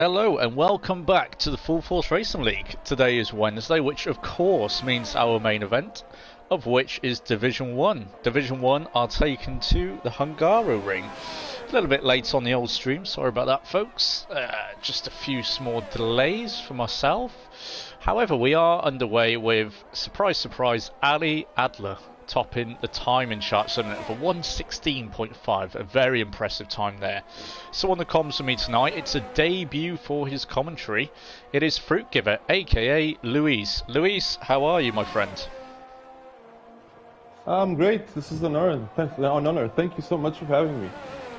Hello and welcome back to the Full Force Racing League. Today is Wednesday, which of course means our main event, of which is Division 1. Division 1 are taken to the Hungarian. A little bit late on the old stream, sorry about that folks. Just a few small delays for myself. However, we are underway with, surprise surprise, Ali Adler topping the time in charts of a 1:16.5, a very impressive time there. So on the comms with me tonight, it's a debut for his commentary. It is Fruit Giver, aka Luis. Luis, how are you, my friend? I'm great. This is an honor. Thank you so much for having me.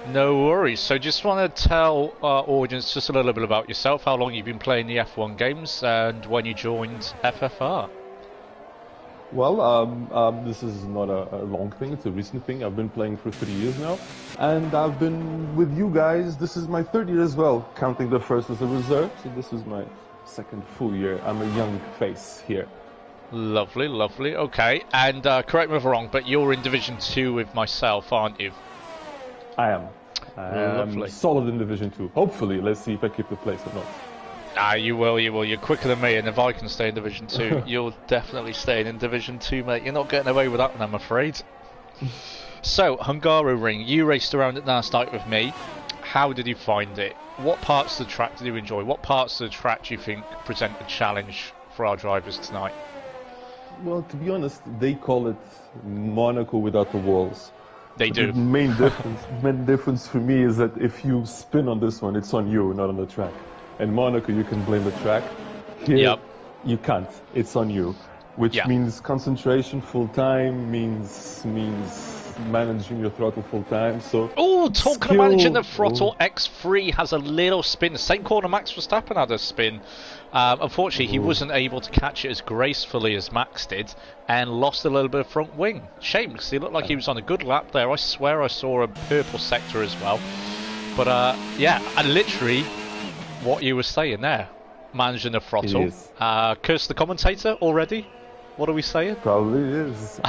No worries. So just want to tell our audience just a little bit about yourself, how long you've been playing the F1 games, and when you joined FFR. Well, this is not a long thing, it's a recent thing. I've been playing for 3 years now, and I've been with you guys. This is my third year as well, counting the first as a reserve, so this is my second full year. I'm a young face here. Lovely, lovely. Okay, and correct me if I'm wrong, but you're in Division 2 with myself, aren't you? I am. Lovely. Solid in Division 2. Hopefully, let's see if I keep the place or not. Ah, you will, you will. You're quicker than me, and if I can stay in Division 2, you're definitely staying in Division 2, mate. You're not getting away with that one, I'm afraid. So, Hungarian, you raced around it last night with me. How did you find it? What parts of the track did you enjoy? What parts of the track do you think present a challenge for our drivers tonight? Well, to be honest, they call it Monaco without the walls. They do. The main difference for me is that if you spin on this one, it's on you, not on the track. In Monaco, you can blame the track. Here, you can't. It's on you, which means concentration full time, means managing your throttle full time. So, talking of managing the throttle, X3 has a little spin. The same corner Max Verstappen had a spin. Unfortunately, he wasn't able to catch it as gracefully as Max did, and lost a little bit of front wing. Shame, because he looked like he was on a good lap there. I swear I saw a purple sector as well. But and literally what you were saying there, managing the throttle. Curse the commentator already? What are we saying? Probably is.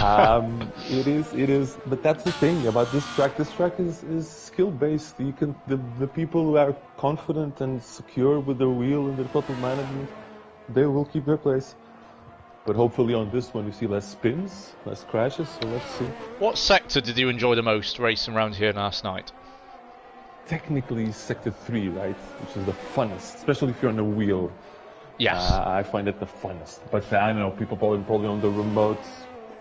It is. But that's the thing about this track. This track is skill based. You can the people who are confident and secure with their wheel and their throttle management, they will keep their place. But hopefully on this one you see less spins, less crashes. So let's see. What sector did you enjoy the most racing around here last night? Technically sector 3, right? Which is the funnest, especially if you're on a wheel. Yes. I find it the funnest. But I don't know, people probably on the remote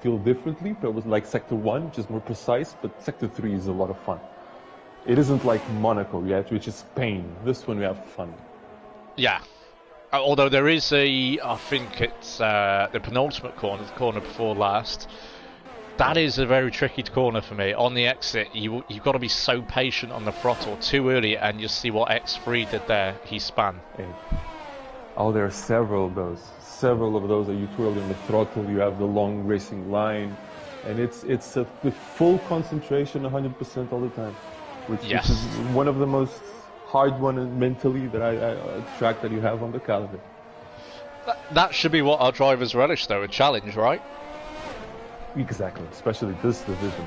feel differently. But it was like sector 1, which is more precise, but sector 3 is a lot of fun. It isn't like Monaco yet, which is pain. This one we have fun. Yeah. Although there is I think it's the penultimate corner, the corner before last. That is a very tricky corner for me. On the exit, you've got to be so patient on the throttle. Too early, and you see what X3 did there. He span. Oh, there are several of those. Several of those that you twirl in the throttle. You have the long racing line, and it's with full concentration, 100% all the time, which is one of the most hard one mentally track that you have on the calendar. That should be what our drivers relish, though, a challenge, right? Exactly, especially this division.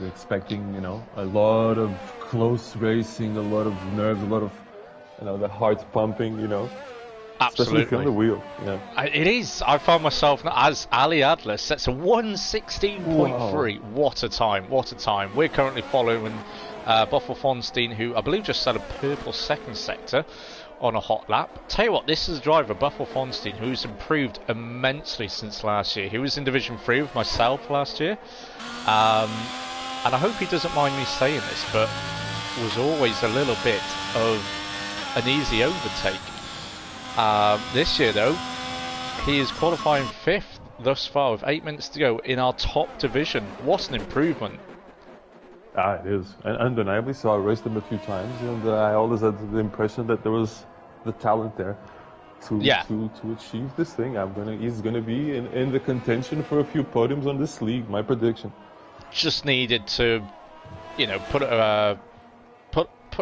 We're expecting, a lot of close racing, a lot of nerves, a lot of, the heart pumping, Absolutely. Especially if you're on the wheel. Yeah. It is. I found myself as Ali Adler sets a 1:16.3. Wow. What a time! What a time! We're currently following Boffel Fonstein, who I believe just set a purple second sector on a hot lap. Tell you what, this is a driver, Buffel Fonstein, who's improved immensely since last year. He was in Division 3 with myself last year, and I hope he doesn't mind me saying this, but was always a little bit of an easy overtake. This year, though, he is qualifying 5th thus far with 8 minutes to go in our top division. What an improvement. It is, and undeniably so. I raced him a few times, and I always had the impression that there was the talent there to achieve this thing. He's gonna be in the contention for a few podiums on this league. My prediction. Just needed to, put a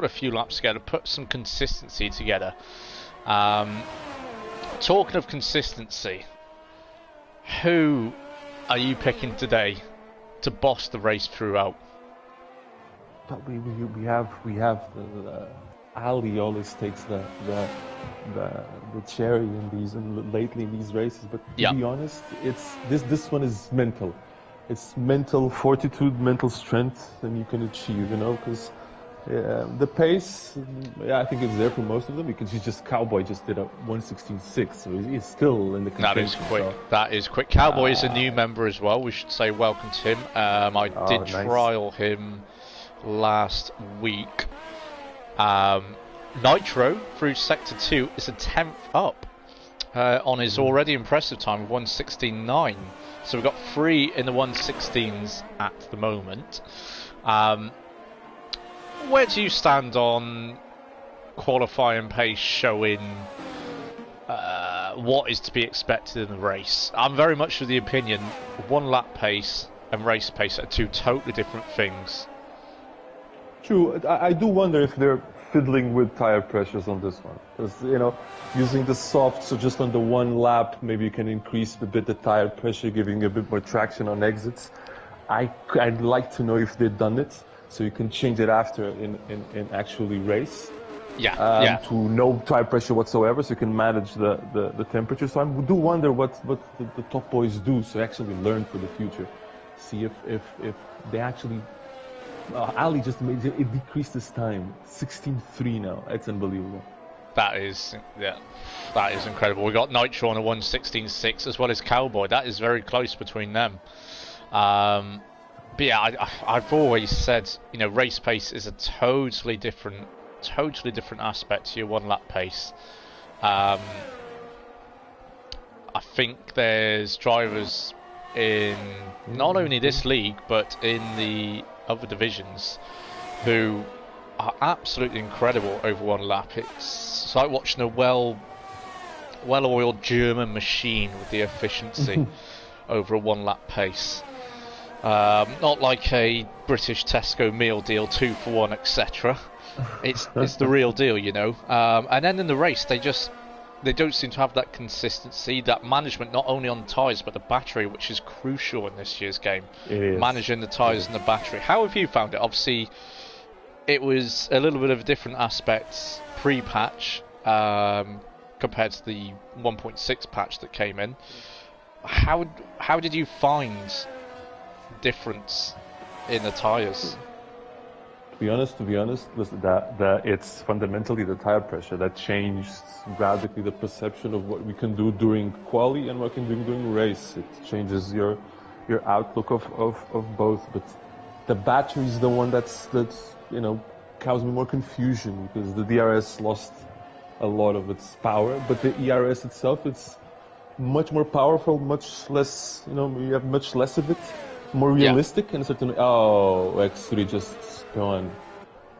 few laps together, put some consistency together. Talking of consistency, who are you picking today to boss the race throughout? But we have Ali always takes the cherry in these, and lately in these races. But to be honest, it's this one is mental. It's mental fortitude, mental strength, and you can achieve, because the pace, I think it's there for most of them, because Cowboy just did a 1:16.6, so he's still in the contention. That is quick. So. That is quick. Cowboy is a new member as well. We should say welcome to him. I did trial him last week. Nitro through Sector 2 is a 10th up on his already impressive time of 1:16.9. So we've got 3 in the 1:16s at the moment. Where do you stand on qualifying pace showing what is to be expected in the race? I'm very much of the opinion one lap pace and race pace are 2 totally different things. True. I do wonder if they're fiddling with tire pressures on this one, because using the soft, so just on the one lap maybe you can increase a bit the tire pressure, giving a bit more traction on exits. I'd like to know if they've done it, so you can change it after in actually race. To no tire pressure whatsoever, so you can manage the temperature. So I do wonder what the top boys do, so actually learn for the future. See if they actually. Ali just it decreased his time, 16.3 now. It's unbelievable. That is incredible. We got Nitro on a 1:16.6 as well as Cowboy. That is very close between them. But yeah, I've always said, race pace is a totally different aspect to your one lap pace. I think there's drivers in not only this league but in the other divisions who are absolutely incredible over one lap. It's like watching a well-oiled German machine with the efficiency over a one lap pace. Not like a British Tesco meal deal, 2 for 1, etc. It's the real deal, and then in the race they don't seem to have that consistency, that management, not only on the tyres but the battery, which is crucial in this year's game. Managing the tyres and the battery. How have you found it? Obviously, it was a little bit of a different aspect pre-patch compared to the 1.6 patch that came in. How did you find difference in the tyres? To be honest, that it's fundamentally the tire pressure that changed radically the perception of what we can do during quali and what we can do during race. It changes your outlook of both. But the battery is the one that's caused me more confusion, because the DRS lost a lot of its power, but the ERS itself, it's much more powerful, much less. You have much less of it, more realistic, and certain. X3 just. On.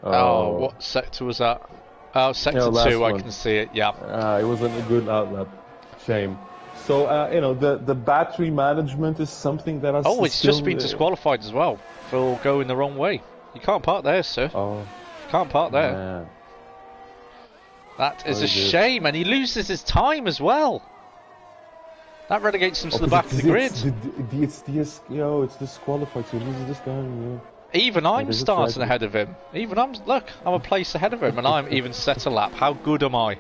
What sector was that? Oh, sector 2, I can see it, it wasn't a good outlap. Shame. So, the battery management is something that has it's just been disqualified as well for going the wrong way. You can't park there, sir. You can't park there. Man. That is a shame, and he loses his time as well. That relegates him to the back of the grid. It's disqualified, so he loses this time, Even I'm starting ahead of him. Look, I'm a place ahead of him, and I'm even set a lap. How good am I?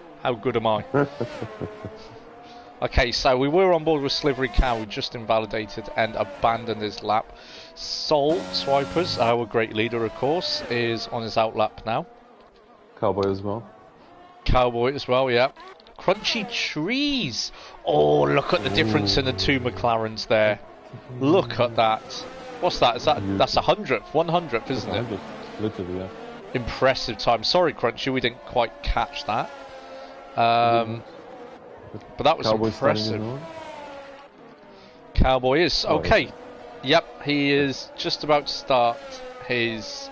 Okay, so we were on board with Slivery Cow, who just invalidated and abandoned his lap. Soul Swipers, our great leader, of course, is on his out lap now. Cowboy as well, yeah. Crunchy Trees. Oh, look at the difference in the 2 McLarens there. Look at that. What's that? That's 100th, isn't it? Literally, yeah. Impressive time. Sorry, Crunchy, we didn't quite catch that. But that was impressive. Cowboy is okay. Yep, he is just about to start his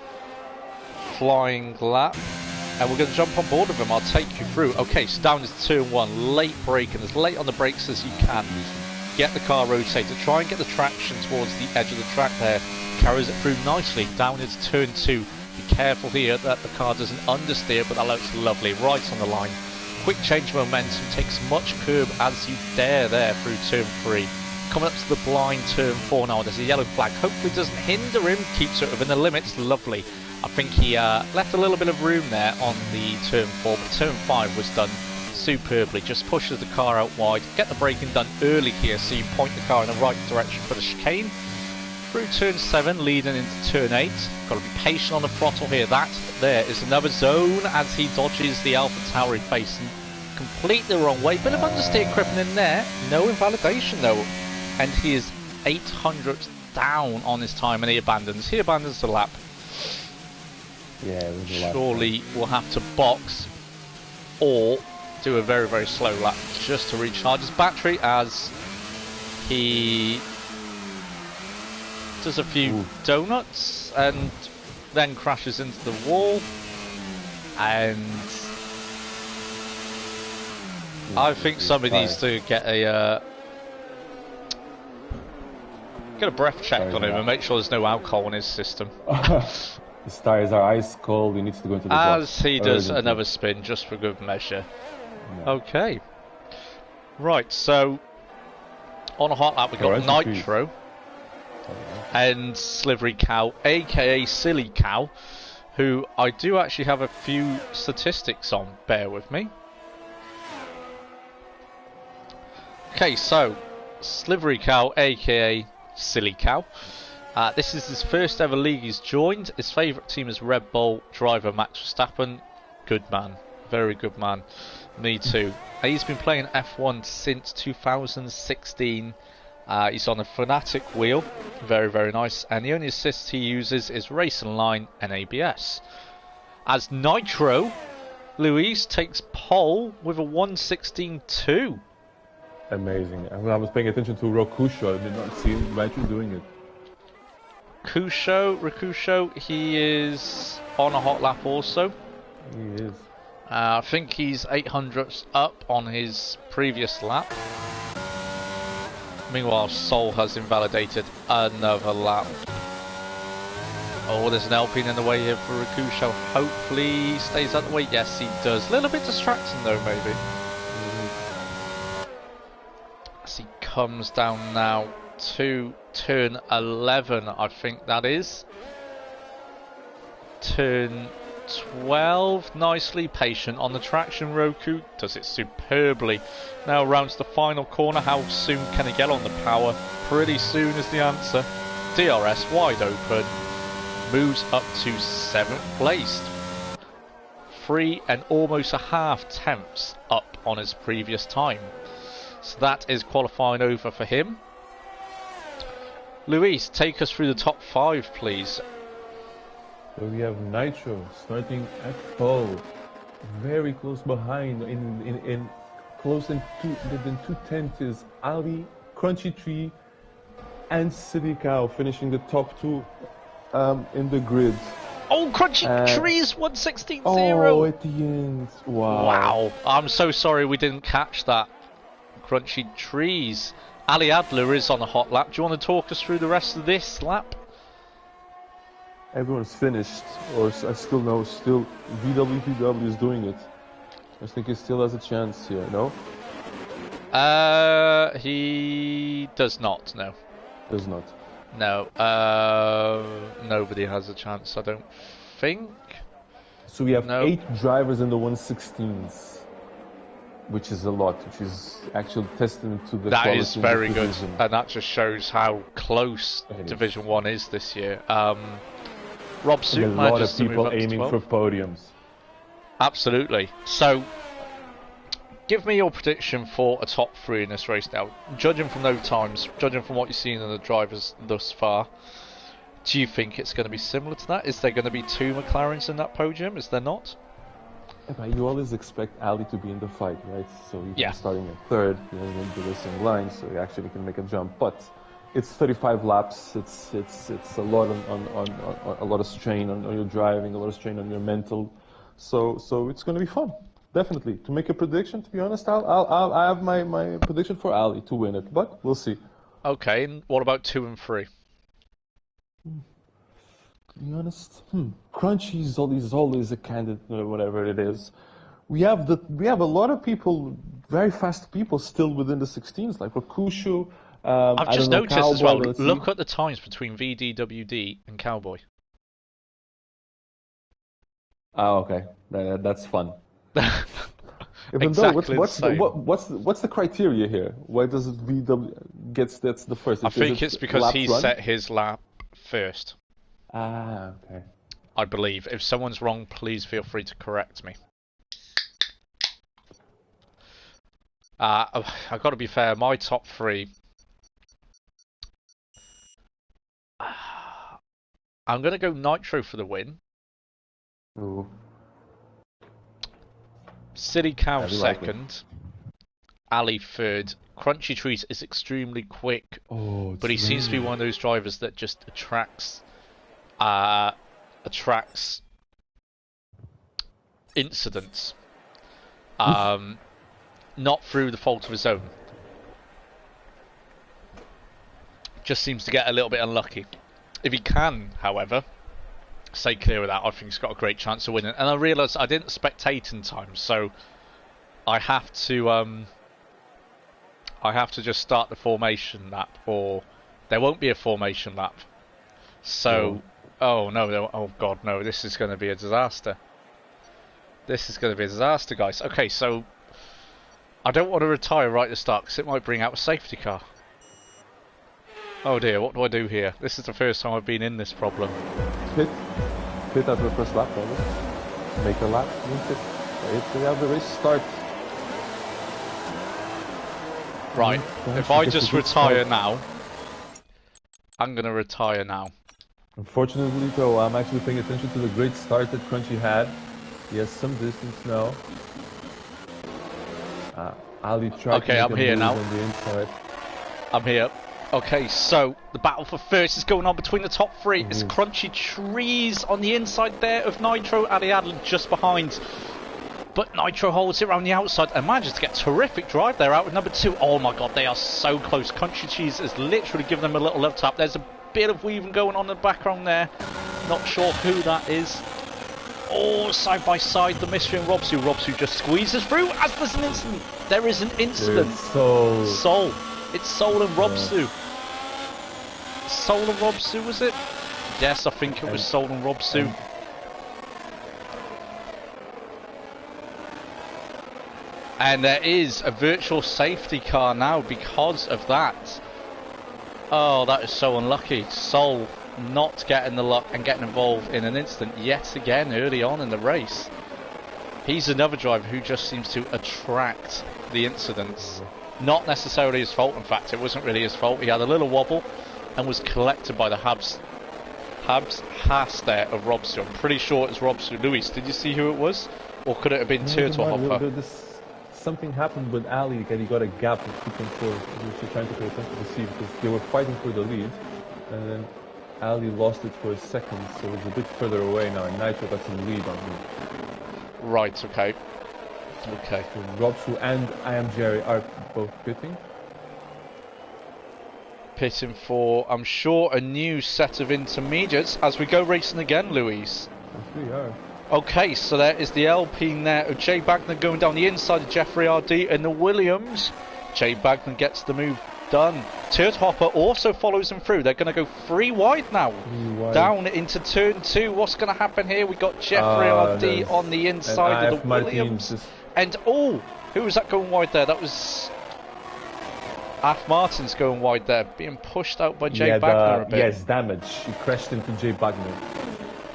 flying lap, and we're going to jump on board with him. I'll take you through. Okay, so down is turn 1, late braking, as late on the brakes as you can. Get the car rotated, try and get the traction towards the edge of the track there. Carries it through nicely. Down into turn 2. Be careful here that the car doesn't understeer, but that looks lovely, right on the line. Quick change of momentum, takes much curb as you dare there through turn 3. coming up to the blind turn 4 now. There's a yellow flag. Hopefully doesn't hinder him. Keeps it within the limits. Lovely. I think he left a little bit of room there on the turn 4, but turn 5 was done superbly. Just pushes the car out wide. Get the braking done early here so you point the car in the right direction for the chicane. Through turn 7, leading into turn 8. Got to be patient on the throttle here. That there is another zone as he dodges the Alpha Tauri facing completely the wrong way. Bit of understeer creeping in there. No invalidation though. And he is 800 down on his time and he abandons. He abandons the lap. Yeah, it was a lap. Surely we'll have to box or do a very, very slow lap just to recharge his battery as he does a few donuts and then crashes into the wall. And I think somebody needs to get a breath check on him and make sure there's no alcohol in his system. His tires are ice cold. He needs to go into the as he does another spin just for good measure. Yeah. Okay. Right, so on a hot lap we got Nitro and Slivery Cow, aka Silly Cow, who I do actually have a few statistics on. Bear with me. Okay, so Slivery Cow, aka Silly Cow. This is his first ever league he's joined. His favourite team is Red Bull. Driver Max Verstappen. Good man. Very good man. Me too. He's been playing F1 since 2016. He's on a Fanatic wheel. Very, very nice. And the only assists he uses is Racing Line and ABS. As Nitro, Luis takes pole with a 1:16.2. Amazing. I was paying attention to Rokusho. I did not see Nitro doing it. Rakusho, he is on a hot lap also. He is. I think he's 800ths up on his previous lap. Meanwhile, Sol has invalidated another lap. Oh, there's an Alpine in the way here for Rakusho. Hopefully he stays out of the way. Yes, he does. A little bit distracting though, maybe. As he comes down now to turn 11, I think that is. Turn 12, nicely patient on the traction. Roku does it superbly. Now rounds the final corner. How soon can he get on the power? Pretty soon is the answer. DRS wide open. Moves up to 7th place. 3 and almost a half tenths up on his previous time. So that is qualifying over for him. Luis, take us through the top 5, please. So we have Nitro starting at pole, very close behind. In close than 2/10 is Ali, Crunchy Tree, and City Cow finishing the top 2 in the grid. Oh, Crunchy Tree's 1:16.0. Oh, at the end. Wow. Wow. I'm so sorry we didn't catch that. Crunchy Trees. Ali Adler is on a hot lap. Do you want to talk us through the rest of this lap? Everyone's finished, or I still know, VWTW is doing it. I think he still has a chance here, no? He does not, no. Does not. No, nobody has a chance, I don't think. So we have 8 drivers in the 116s, which is a lot, which is actual testament to the quality. That is very good, and that just shows how close Division 1 is this year. Rob Suit, a lot of people aiming for podiums. Absolutely. So, give me your prediction for a top 3 in this race now. Judging from those times, judging from what you've seen in the drivers thus far, do you think it's going to be similar to that? Is there going to be 2 McLarens in that podium? Is there not? Yeah, you always expect Ali to be in the fight, right? So he's starting at 3rd, in the racing line, so he actually can make a jump. But it's 35 laps. It's a lot on a lot of strain on your driving, a lot of strain on your mental. So it's going to be fun, definitely. To make a prediction, to be honest, I have my prediction for Ali to win it, but we'll see. Okay, and what about 2 and 3? To be honest, Crunchy is always a candidate, whatever it is. We have a lot of people, very fast people, still within the 16s, like Rokushu, I've I just don't know, noticed as Cowboy, well, let's look see. at the times between VDWD and Cowboy. Oh, okay. That's fun. Even though, Exactly the same. what's the criteria here? Why does it VW gets that's the first? I Is think it's it because laps he run? set his lap first, Ah, okay. I believe. If someone's wrong, please feel free to correct me. I've got to be fair, my top three... I'm going to go Nitro for the win. Ooh. Silly Cow Yeah, we like it. second. Ali third. Crunchy Trees is extremely quick, Oh, but he it's seems to be raining. one of those drivers that just attracts incidents. Not through the fault of his own. Just seems to get a little bit unlucky. If he can, however, stay clear of that, I think he's got a great chance of winning. And I realised I didn't spectate in time, so I have to just start the formation lap, or there won't be a formation lap. So, oh no, oh god, no, this is going to be a disaster. This is going to be a disaster, guys. Okay, so I don't want to retire right at the start because it might bring out a safety car. Oh dear, what do I do here? This is the first time I've been in this problem. Pit after the first lap, probably. Make a lap, pit. Have the race start. Right, if I just retire now, I'm going to retire now. Unfortunately, though, I'm actually paying attention to the great start that Crunchy had. He has some distance now. Ali tried to make I'm here move now. on the inside. I'm here. Okay, so the battle for first is going on between the top three. It's Crunchy Trees on the inside there of Nitro, Ali Adler just behind. But Nitro holds it around the outside and manages to get a terrific drive there out with number 2. Oh my god, they are so close. Crunchy Cheese has literally given them a little love tap. There's a bit of weaving going on in the background there. Not sure who that is. Oh, side by side, the mystery and Robsu. Robsu just squeezes through as there's an incident. There is an incident. Soul. It's Soul and Robsu. Soul and Robsu, was it? Yes, I think it was Soul and Robsu. And there is a virtual safety car now because of that. Oh, that is so unlucky. Soul not getting the luck and getting involved in an incident yet again early on in the race. He's another driver who just seems to attract the incidents. Not necessarily his fault, in fact, it wasn't really his fault. He had a little wobble and was collected by the Habs Haas there of Robsu. I'm pretty sure it's Robsu. Luis, did you see who it was? Or could it have been Turtle Hopper? Something happened with Ali that he got a gap of 2.4. We're trying to pay attention to see because they were fighting for the lead. And then Ali lost it for a second, so it's a bit further away now. And Nitro got some lead on him. Right, okay. Okay. So Robsu and I Am Jerry are both pitting. Pitting for, I'm sure, a new set of intermediates as we go racing again, Louise. Yes, we are. Okay, so there is the Alpine there of Jay Bagner going down the inside of Jeffrey RD and the Williams. Jay Bagner gets the move done. Turd Hopper also follows him through. They're going to go 3 wide now. Down into turn 2. What's going to happen here? We got Jeffrey RD on the inside of the Williams. And oh, who was that going wide there? That was Af Martin's going wide there, being pushed out by Jay Bagner a bit. Yes, damage. He crashed into Jay Bagner.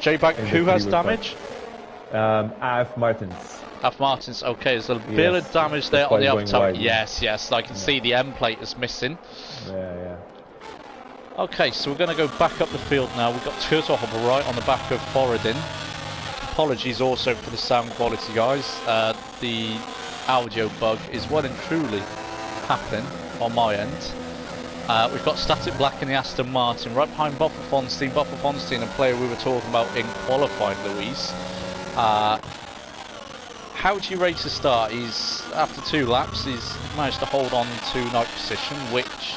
Jay Bagner, who has damage? Af Martins. Af Martins, okay, there's a bit of damage there on the up top. Yes, I can see the M plate is missing. Yeah. Okay, so we're going to go back up the field now. We've got Turtle Hopper right on the back of Foradin. Apologies also for the sound quality, guys. The audio bug is well and truly happening on my end. We've got Static Black in the Aston Martin right behind Buffer Fonstein. Buffer Fonstein, a player we were talking about in qualifying, Louise. How do you rate his start? He's, after 2 laps, he's managed to hold on to ninth position, which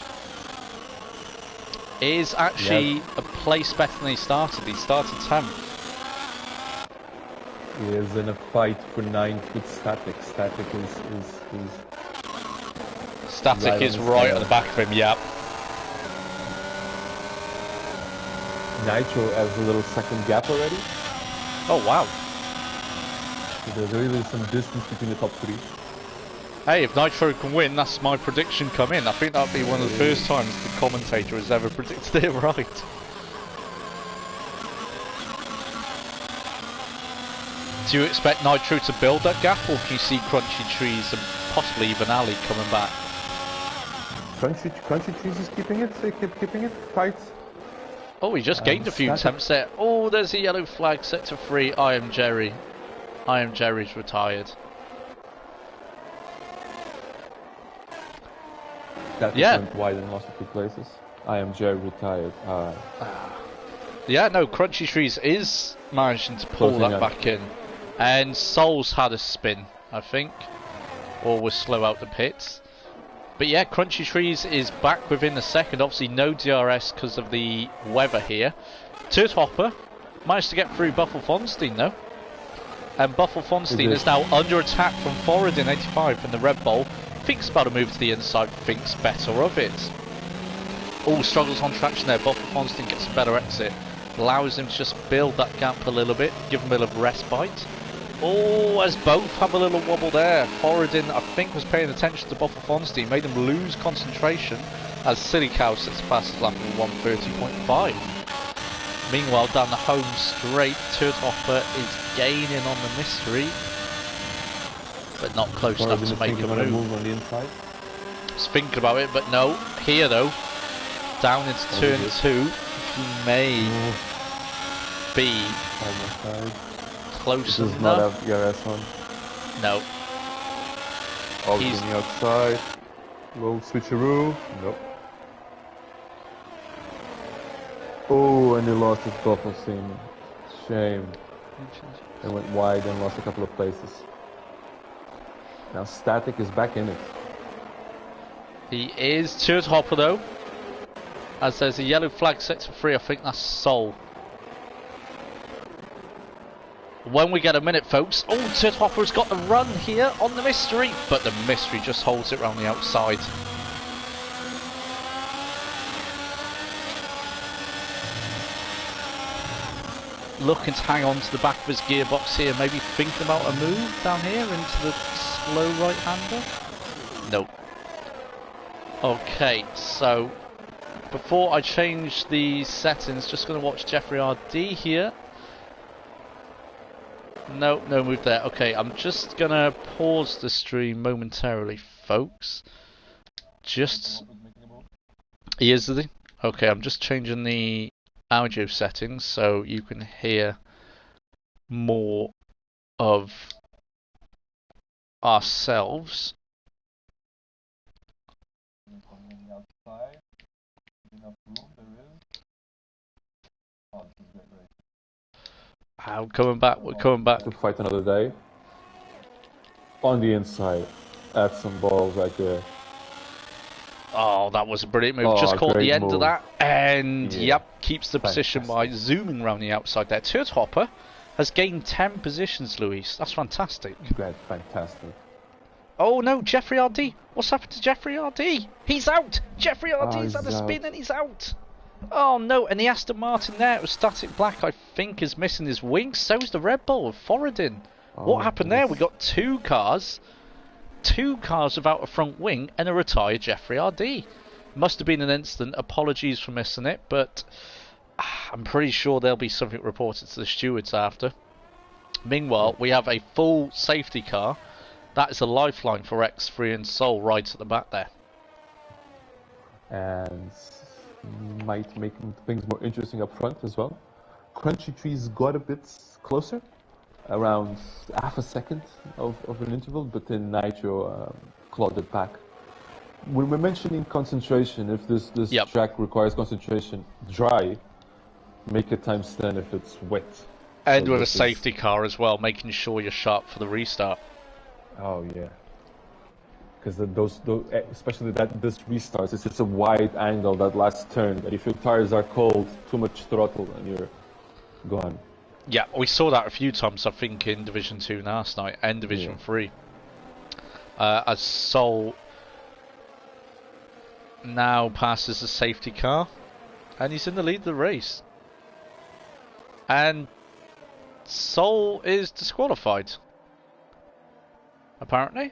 is actually a place better than he started. He started 10th. He is in a fight for 9th with Static. Static is Static is right at the back of him, yeah. Nitro has a little second gap already. Oh wow. So there's really some distance between the top three. Hey, if Nitro can win, that's my prediction come in. I think that'll be one of the first times the commentator has ever predicted it right. Do you expect Nitro to build that gap, or can you see Crunchy Trees and possibly even Ali coming back? Crunchy Trees is keeping it tight. Oh, he just gained a few attempts there. Oh, there's a yellow flag set to free. I am Jerry. I am Jerry's retired. That went wide and lost a few places. I am Jerry retired. Yeah, no, Crunchy Trees is managing to pull that back in. And Soul's had a spin, I think. Or was slow out the pits. But yeah, Crunchy Trees is back within a second. Obviously no DRS because of the weather here. Turd Hopper managed to get through Buffel Fonstein though. And Buffel Fonstein is now under attack from forward in 85 in the Red Bull. Thinks about to move to the inside, thinks better of it. All struggles on traction there. Buffel Fonstein gets a better exit. Allows him to just build that gap a little bit, give him a little respite. Oh, as both have a little wobble there. Foradin, I think, was paying attention to Buffel Fonstein, made him lose concentration as Silly Cow sits fastest lap of 1:30.5. Meanwhile, down the home straight, Turd Hopper is gaining on the mystery, but not close enough to make a move. On the inside. Just thinking about it, but no. Here though, down into turn 2, he may be close enough. Does not have DRS on. No. He's on the outside. Low switcheroo. Nope. Oh, and he lost his Buffel scene. Shame. They went wide and lost a couple of places. Now Static is back in it. He is. Turd Hopper though. As there's a yellow flag set to free, I think that's Soul. When we get a minute, folks. Oh, Turd Hopper's got the run here on the mystery, but the mystery just holds it around the outside. Looking to hang on to the back of his gearbox here, maybe thinking about a move down here into the slow right-hander. Nope. Okay, so before I change the settings, just going to watch Jeffrey RD here. No, no move there. Okay, I'm just going to pause the stream momentarily, folks. Just... He is, is he? Okay, I'm just changing the audio settings so you can hear more of ourselves. I'm coming back, we're coming back. To fight another day. On the inside. Add some balls right there. Oh, that was a brilliant move. Just caught the end of that. And, yep, keeps the position by zooming around the outside there. Turd Hopper has gained 10 positions, Luis. That's fantastic. That's fantastic. Oh, no, Jeffrey RD. What's happened to Jeffrey RD? He's out. Jeffrey RD's had a spin and he's out. Oh, no. And the Aston Martin there, it was Static Black, I think, is missing his wings. So's the Red Bull of Foradin. What happened there? We got two cars without a front wing and a retired Jeffrey RD. Must have been an incident. Apologies for missing it, but I'm pretty sure there'll be something reported to the stewards after. Meanwhile, we have a full safety car. That is a lifeline for X3 and Soul right at the back there. And might make things more interesting up front as well. Crunchy Trees got a bit closer. Around half a second of an interval, but then Nitro clawed it back. When we're mentioning concentration, if this track requires concentration, dry, make it times 10 if it's wet. And so with a safety car as well, making sure you're sharp for the restart. Oh yeah, because those especially this restarts, it's a wide angle that last turn. That if your tires are cold, too much throttle, and you're gone. Yeah, we saw that a few times, I think, in Division 2 last night and Division 3. As Soul now passes the safety car, and he's in the lead of the race. And Sol is disqualified. Apparently.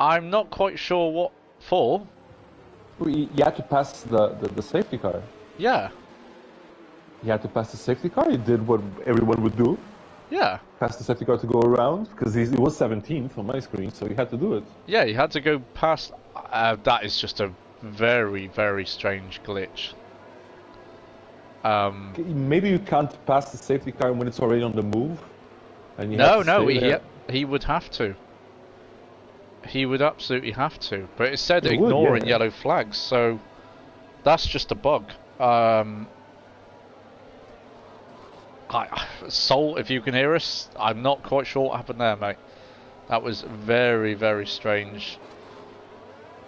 I'm not quite sure what for. You had to pass the safety car. Yeah. You had to pass the safety car. You did what everyone would do. Yeah. Pass the safety car to go around, because he was 17th on my screen, so you had to do it. Yeah, you had to go past. That is just a very, very strange glitch. Maybe you can't pass the safety car when it's already on the move. And you he would have to. He would absolutely have to. But it said ignoring yellow flags, so that's just a bug. Sol, if you can hear us, I'm not quite sure what happened there, mate. That was very, very strange.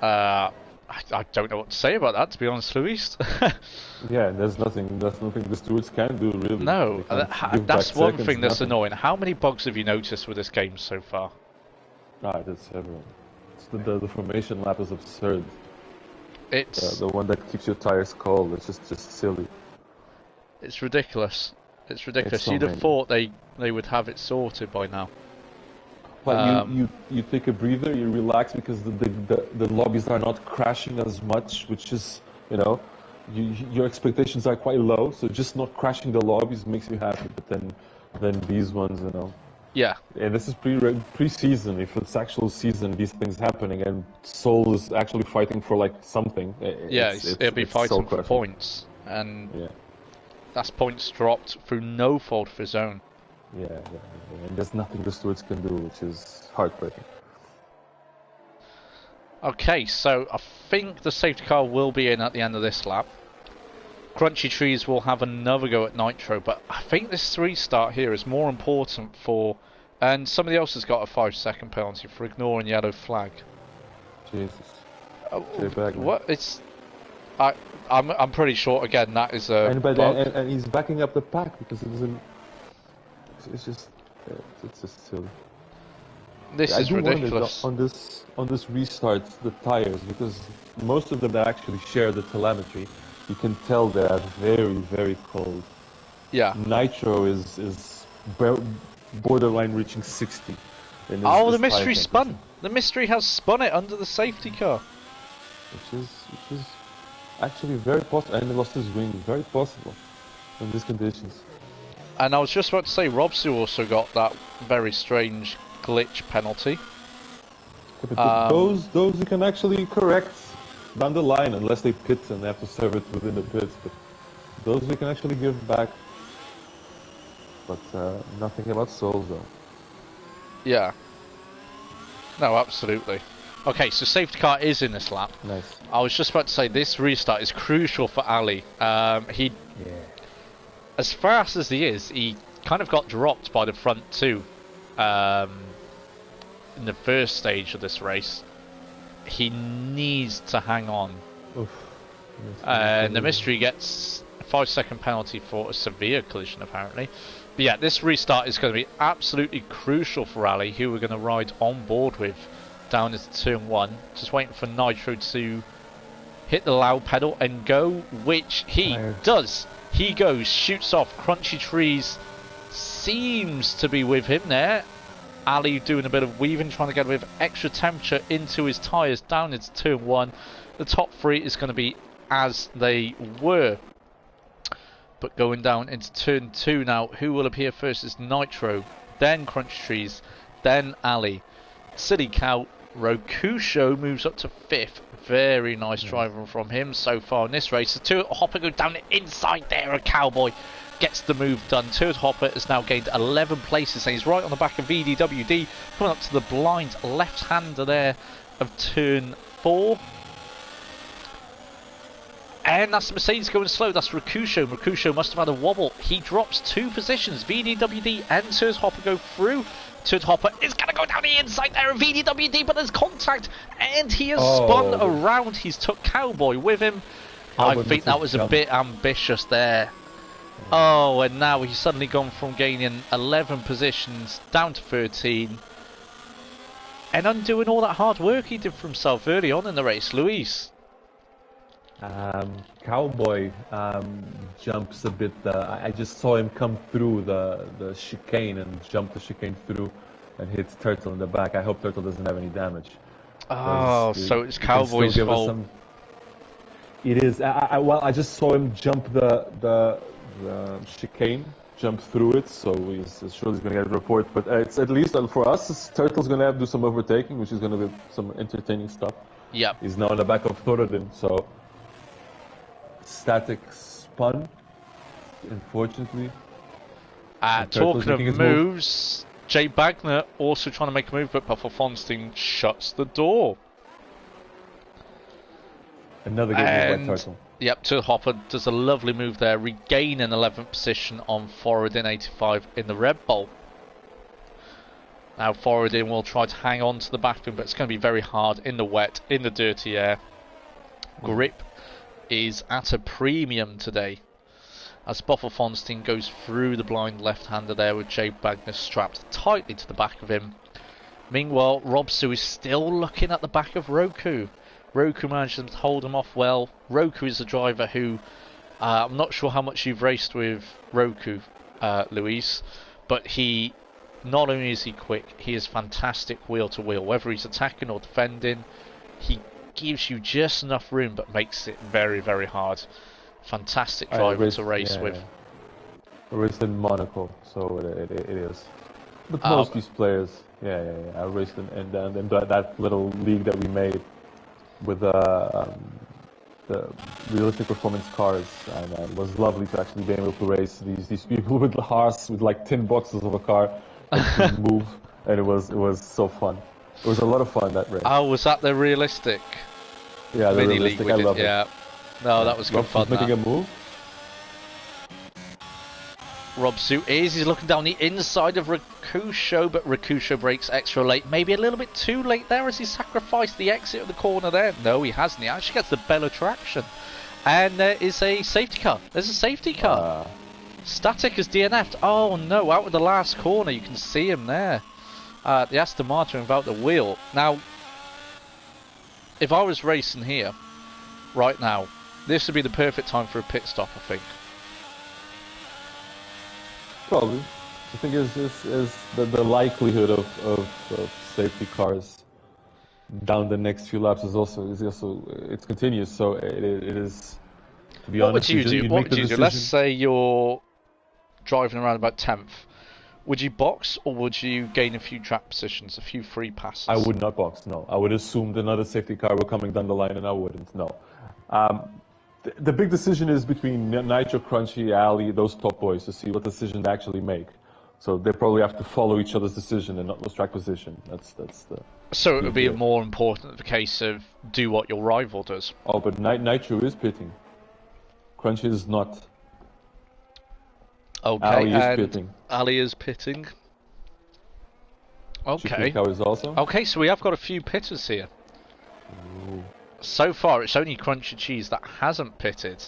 I don't know what to say about that, to be honest, Luis. Yeah, there's nothing the stewards can do, really. No, that's one thing that's annoying. How many bugs have you noticed with this game so far? That's everyone. The formation lap is absurd. It's the one that keeps your tires cold. It's just silly. It's ridiculous. It's ridiculous. You'd have thought they would have it sorted by now. But you take a breather, you relax, because the lobbies are not crashing as much, which is, your expectations are quite low, so just not crashing the lobbies makes you happy. But then these ones, Yeah. And this is pre-season. If it's actual season, these things happening, and Sol is actually fighting for like something. It'll be fighting for points, and that's points dropped through no fault of his own. Yeah, and there's nothing the stewards can do, which is heartbreaking. Okay, so I think the safety car will be in at the end of this lap. Crunchy Trees will have another go at Nitro, but I think this restart here is more important for... And somebody else has got a 5-second penalty for ignoring yellow flag. Jesus. What? It's... I'm pretty sure, again, that is a and he's backing up the pack, because it doesn't... It's just silly. This is ridiculous. On this restart, the tires, because most of them that actually share the telemetry, you can tell they are very, very cold. Yeah. Nitro is borderline reaching 60. The mystery spun. The mystery has spun it under the safety car. Which is actually very possible, and he lost his wing. Very possible in these conditions. And I was just about to say, Robsu also got that very strange glitch penalty. But those you can actually correct down the line, unless they pit and they have to serve it within the pits. But those we can actually give back. But nothing about Sol, though. Yeah. No, absolutely. Okay, so safety car is in this lap. Nice. I was just about to say, this restart is crucial for Ali. As fast as he is, he kind of got dropped by the front two in the first stage of this race. He needs to hang on. And the mystery gets a 5-second penalty for a severe collision, apparently. But yeah, this restart is going to be absolutely crucial for Ali, who we're going to ride on board with down into turn 1. Just waiting for Nitro to hit the loud pedal and go, which he does. He goes, shoots off. Crunchy Trees seems to be with him there. Ali doing a bit of weaving, trying to get a bit of extra temperature into his tyres down into turn 1. The top 3 is going to be as they were. But going down into turn 2 now, who will appear first is Nitro, then Crunchy Trees, then Ali. Silly Cow, Rokusho moves up to 5th. Very nice driving from him so far in this race. The two Hopper go down the inside there. A Cowboy gets the move done. Turd Hopper has now gained 11 places and he's right on the back of VDWD, coming up to the blind left-hander there of turn 4. And that's the Mercedes going slow. That's Rokusho. Rokusho must have had a wobble. He drops 2 positions. VDWD and Turd Hopper go through. Turd Hopper is going to go down the inside there of VDWD, but there's contact, and he has spun around. He's took Cowboy with him. I think that was a bit ambitious there. Oh, and now he's suddenly gone from gaining 11 positions down to 13. And undoing all that hard work he did for himself early on in the race, Luis. Cowboy jumps a bit. I just saw him come through the chicane and jump the chicane through and hits Turtle in the back. I hope Turtle doesn't have any damage. Oh, so it's Cowboy's fault. It is. Well, I just saw him jump the chicane, jump through it, so he's surely going to get a report. But it's at least for us, Turtle's going to have to do some overtaking, which is going to be some entertaining stuff. Yep. He's now on the back of Thorodin, so static spun, unfortunately. Talking of moves, Jay Bagner also trying to make a move, but Buffalo Fonstein shuts the door. Another good move by Turtle. Yep, Turtle Hopper does a lovely move there, regaining 11th position on Thorodin 85 in the Red Bull. Now Thorodin will try to hang on to the back of him, but it's going to be very hard in the wet, in the dirty air. Grip is at a premium today, as Buffalo Fonstein goes through the blind left-hander there with Jay Bagner strapped tightly to the back of him. Meanwhile, Robsu is still looking at the back of Roku. Roku managed to hold him off well. Roku is a driver who, I'm not sure how much you've raced with Roku, Luis, but he, not only is he quick, he is fantastic wheel to wheel. Whether he's attacking or defending, he gives you just enough room but makes it very, very hard. Fantastic driver to race with. Yeah. I raced in Monaco, so it is. But most of these players, I raced in that little league that we made with the realistic performance cars, and it was lovely to actually be able to race these people with Haas with like 10 boxes of a car that could move, and it was so fun. It was a lot of fun, that race. Oh, was that the realistic? Yeah, the mini realistic. league. I love it. Yeah. No, that was good fun. Making a move. Robsu he's looking down the inside of Rakusho, but Rakusho breaks extra late. Maybe a little bit too late there as he sacrificed the exit of the corner there. No, he hasn't. He actually gets the bell traction. And there is a safety car. There's a safety car. Static has DNF'd. Oh no, out of the last corner. You can see him there. The Aston Martin without the wheel. Now, if I was racing here, right now, this would be the perfect time for a pit stop, I think. Probably. I think is the likelihood of safety cars down the next few laps is also it's continuous. So it is. To be honest, what would you do? What would you do? Let's say you're driving around about 10th. Would you box or would you gain a few track positions, a few free passes? I would not box. No, I would assume that another safety car were coming down the line, and I wouldn't. No. The big decision is between Nitro, Crunchy, Ali, those top boys, to see what decision they actually make. So they probably have to follow each other's decision and not lose track position. That's the. So it would be more important the case of do what your rival does. Oh, but Nitro is pitting. Crunchy is not. Okay, Ali is pitting. Ali is pitting. Okay. Is also. Okay, so we have got a few pitters here. Ooh. So far, it's only Crunchy Cheese that hasn't pitted.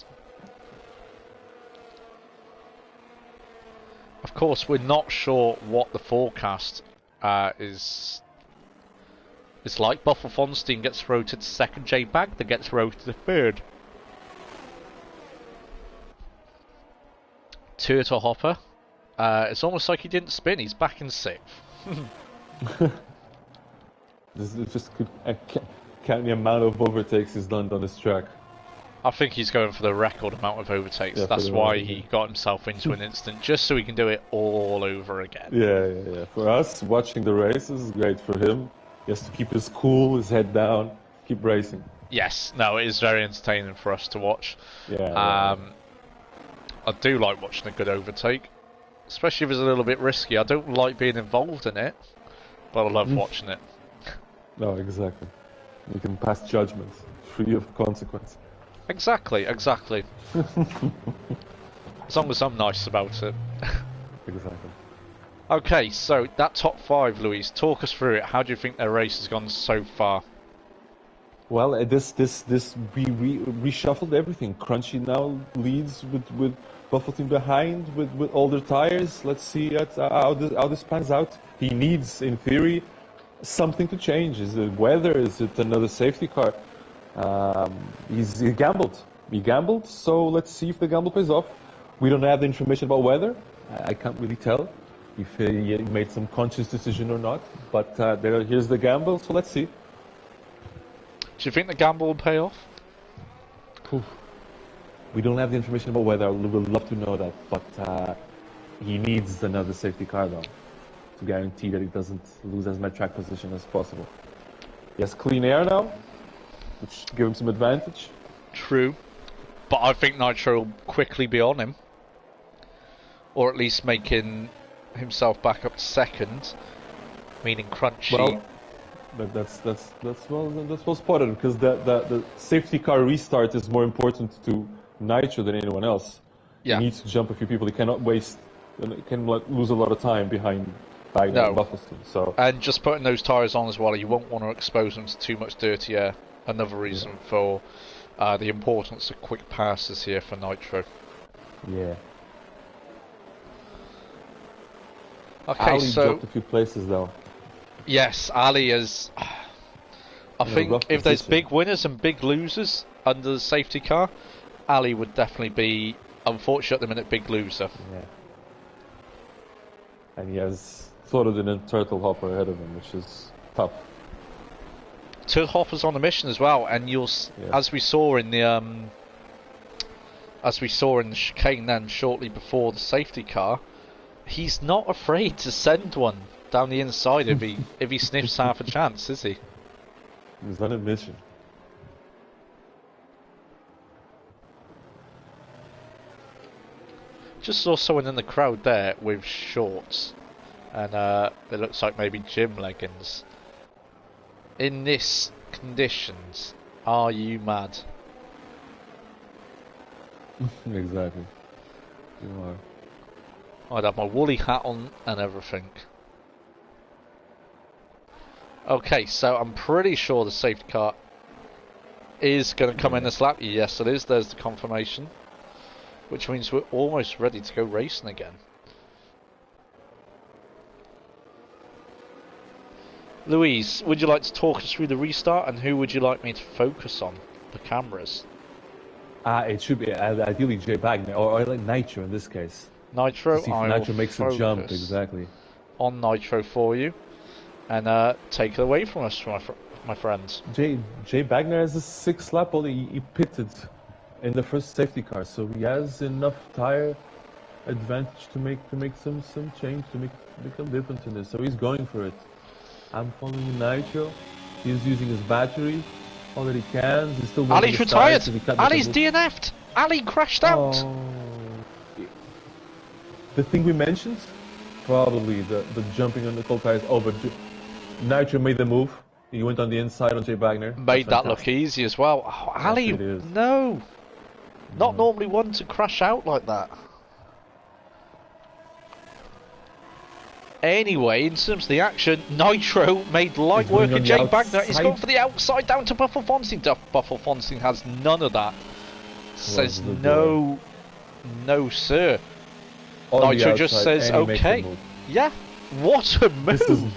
Of course, we're not sure what the forecast is like. Buffalo Fonstein gets rotated to second. Jay Bagner gets rotated to third. Turtle Hopper. It's almost like he didn't spin. He's back in sixth. This is just count the amount of overtakes he's done on this track. I think he's going for the record amount of overtakes. Yeah, that's why he got himself into an instant, just so he can do it all over again. Yeah. For us, watching the race is great. For him, he has to keep his cool, his head down, keep racing. Yes, no, it is very entertaining for us to watch. Yeah. I do like watching a good overtake, especially if it's a little bit risky. I don't like being involved in it, but I love watching it. No, exactly. You can pass judgment, free of consequence. Exactly. As long as I'm nice about it. Exactly. Okay, so that top five, Luis, talk us through it. How do you think their race has gone so far? Well, we reshuffled everything. Crunchy now leads with Buffalo Team behind with older tires. Let's see how this pans out. He needs, in theory, something to change. Is it weather? Is it another safety car? He gambled. He gambled, so let's see if the gamble pays off. We don't have the information about weather. I can't really tell if he made some conscious decision or not. But here's the gamble, so let's see. Do you think the gamble will pay off? Oof. We don't have the information about weather. We would love to know that, but he needs another safety car though to guarantee that he doesn't lose as much track position as possible. He has clean air now, which gives him some advantage. True, but I think Nitro will quickly be on him, or at least making himself back up to second, meaning Crunchy. Well, that's well spotted, because the safety car restart is more important to Nitro than anyone else. Yeah. He needs to jump a few people. He cannot waste. He can lose a lot of time behind Wagner and Buffelston. So and just putting those tyres on as well, you won't want to expose them to too much dirty air. Another reason for the importance of quick passes here for Nitro. Yeah. Okay, Ali so dropped a few places though. Yes, Ali is. I think if there's big winners and big losers under the safety car, Ali would definitely be, unfortunately at the minute, big loser. Yeah. And he has floated in a turtle hopper ahead of him, which is tough. Turtle hopper's on the mission as well, and as we saw in the chicane then shortly before the safety car, he's not afraid to send one down the inside if he sniffs half a chance, is he? He's on a mission. Just saw someone in the crowd there with shorts, and it looks like maybe gym leggings. In this conditions, are you mad? Exactly. You are. I'd have my woolly hat on and everything. Okay, so I'm pretty sure the safety car is going to come in this lap. Yes, it is. There's the confirmation. Which means we're almost ready to go racing again. Louise, would you like to talk us through the restart, and who would you like me to focus on? The cameras. It should be ideally Jay Wagner, or like Nitro in this case. Nitro, see if Nitro makes a jump, exactly. On Nitro for you, and take it away from us, my friends. Jay Wagner has a 6th lap, only he pitted in the first safety car, so he has enough tire advantage to make some change, to make a difference in this. So he's going for it. I'm following Nitro. He's using his battery all that he can. He's still Ali's retired. Ali's DNF'd. Ali crashed out. The thing we mentioned, probably the jumping on the cold tires. Oh, but Nitro made the move. He went on the inside on Jay Wagner. Made that look easy as well. Oh, Ali, no. Not normally one to crash out like that. Anyway, in terms of the action, Nitro made light work of Jay Wagner. He's gone for the outside down to Buffelston. Buffelston has none of that. Says no, no sir. Nitro just says okay. Yeah, what a move.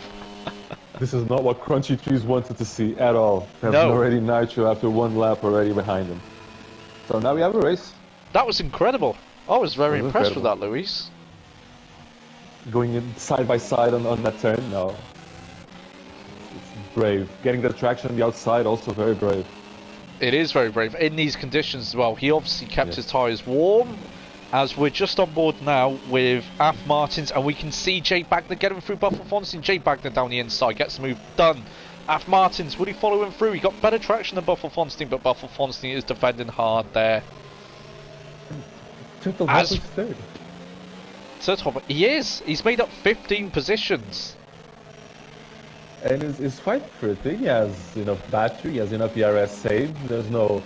This is not what Crunchy Trees wanted to see at all. There's already Nitro after 1 lap already behind him. So now we have a race. That was incredible. I was very impressed with that, Luis. Going in side by side on that turn, no. It's brave. Getting the traction on the outside, also very brave. It is very brave. In these conditions as well, he obviously kept his tyres warm. As we're just on board now with Af Martins, and we can see Jay Wagner getting through Buffelston. Jay Wagner down the inside, gets the move done. Af Martins, would he follow him through? He got better traction than Buffelston, but Buffelston is defending hard there. Turtle Hopper's third. Turtle Hopper, he is. He's made up 15 positions. And he's fighting for it. He has enough battery, he has enough ERS saved. There's no...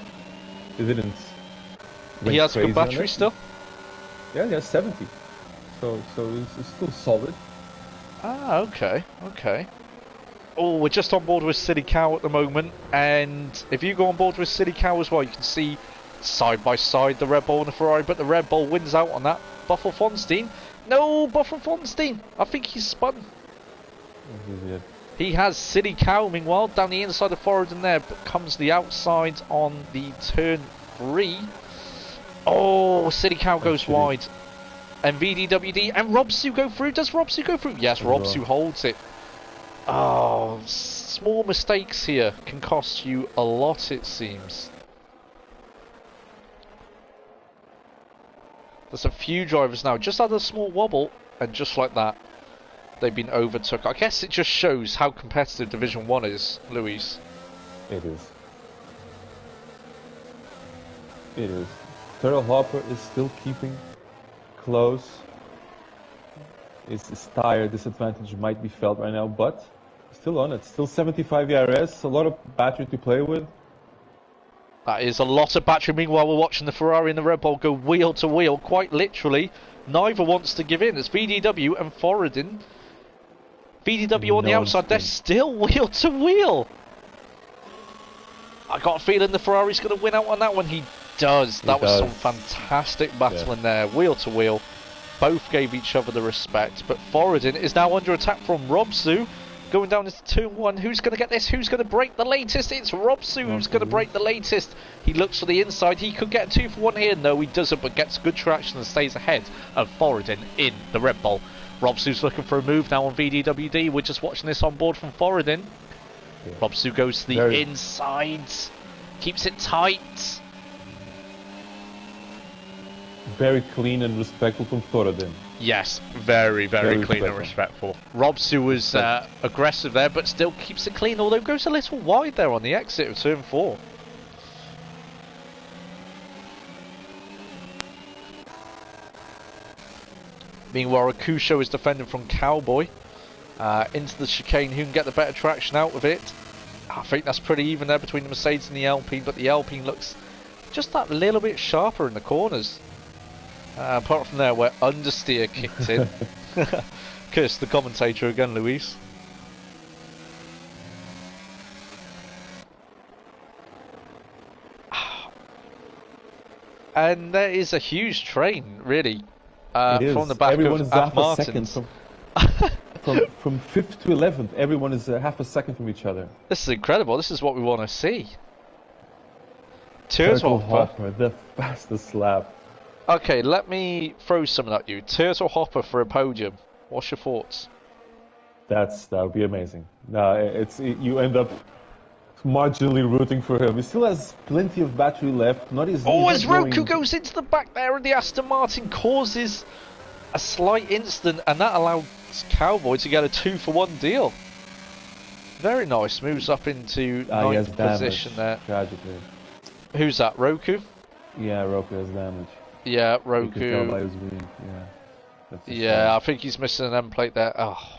He didn't... He has a good battery still? Yeah, he has 70. So it's still solid. Ah, okay, okay. Oh, we're just on board with Silly Cow at the moment, and if you go on board with Silly Cow as well, you can see side by side the Red Bull and the Ferrari, but the Red Bull wins out on that. Buffelston. No, Buffelston. I think he's spun. He has Silly Cow, meanwhile, down the inside of Forodin there, but comes the outside on the turn 3. Oh, Silly Cow goes wide. And VDWD and Robsu go through. Does Robsu go through? Yes, Robsu holds it. Oh, small mistakes here can cost you a lot, it seems. There's a few drivers now, just had a small wobble, and just like that, they've been overtook. I guess it just shows how competitive Division 1 is, Luis. It is. It is. Turtle Hopper is still keeping close. His tire disadvantage might be felt right now, but still on it. Still 75 ERS, a lot of battery to play with. That is a lot of battery. Meanwhile, we're watching the Ferrari and the Red Bull go wheel to wheel, quite literally. Neither wants to give in. It's VDW and Forodin. VDW on the outside, they're still wheel to wheel. I got a feeling the Ferrari's going to win out on that one. He does. That was some fantastic battling there, wheel to wheel. Both gave each other the respect, but Forodin is now under attack from Robsu. Going down into turn 1. Who's going to get this? Who's going to break the latest? It's Robsu who's going to break the latest. He looks for the inside. He could get a 2 for 1 here. No, he doesn't, but gets good traction and stays ahead of Forodin in the Red Bull. Robsu's looking for a move now on VDWD. We're just watching this on board from Forodin. Yeah. Robsu goes to the inside. Keeps it tight. Very clean and respectful from Forodin. Yes, very clean and respectful. Robsu was aggressive there, but still keeps it clean, although goes a little wide there on the exit of turn 4. Meanwhile, Akusho is defending from Cowboy. Into the chicane, who can get the better traction out of it? I think that's pretty even there between the Mercedes and the Alpine, but the Alpine looks just that little bit sharper in the corners. Apart from there, where understeer kicked in. Curse the commentator again, Luis. And there is a huge train, really, from the back everyone of is half a Martins. Second from 5th to 11th, everyone is half a second from each other. This is incredible. This is what we want to see. Turtle Hopper, the fastest lap. Okay, let me throw something at you. Turtle Hopper for a podium. What's your thoughts? That would be amazing. No, you end up marginally rooting for him. He still has plenty of battery left. Not as as Roku goes into the back there, and the Aston Martin causes a slight incident, and that allows Cowboy to get a 2 for 1 deal. Very nice. Moves up into 9th position there. Tragically. Who's that? Roku? Yeah, Roku has damage. Yeah, Roku. Yeah, I think he's missing an end plate there. Oh,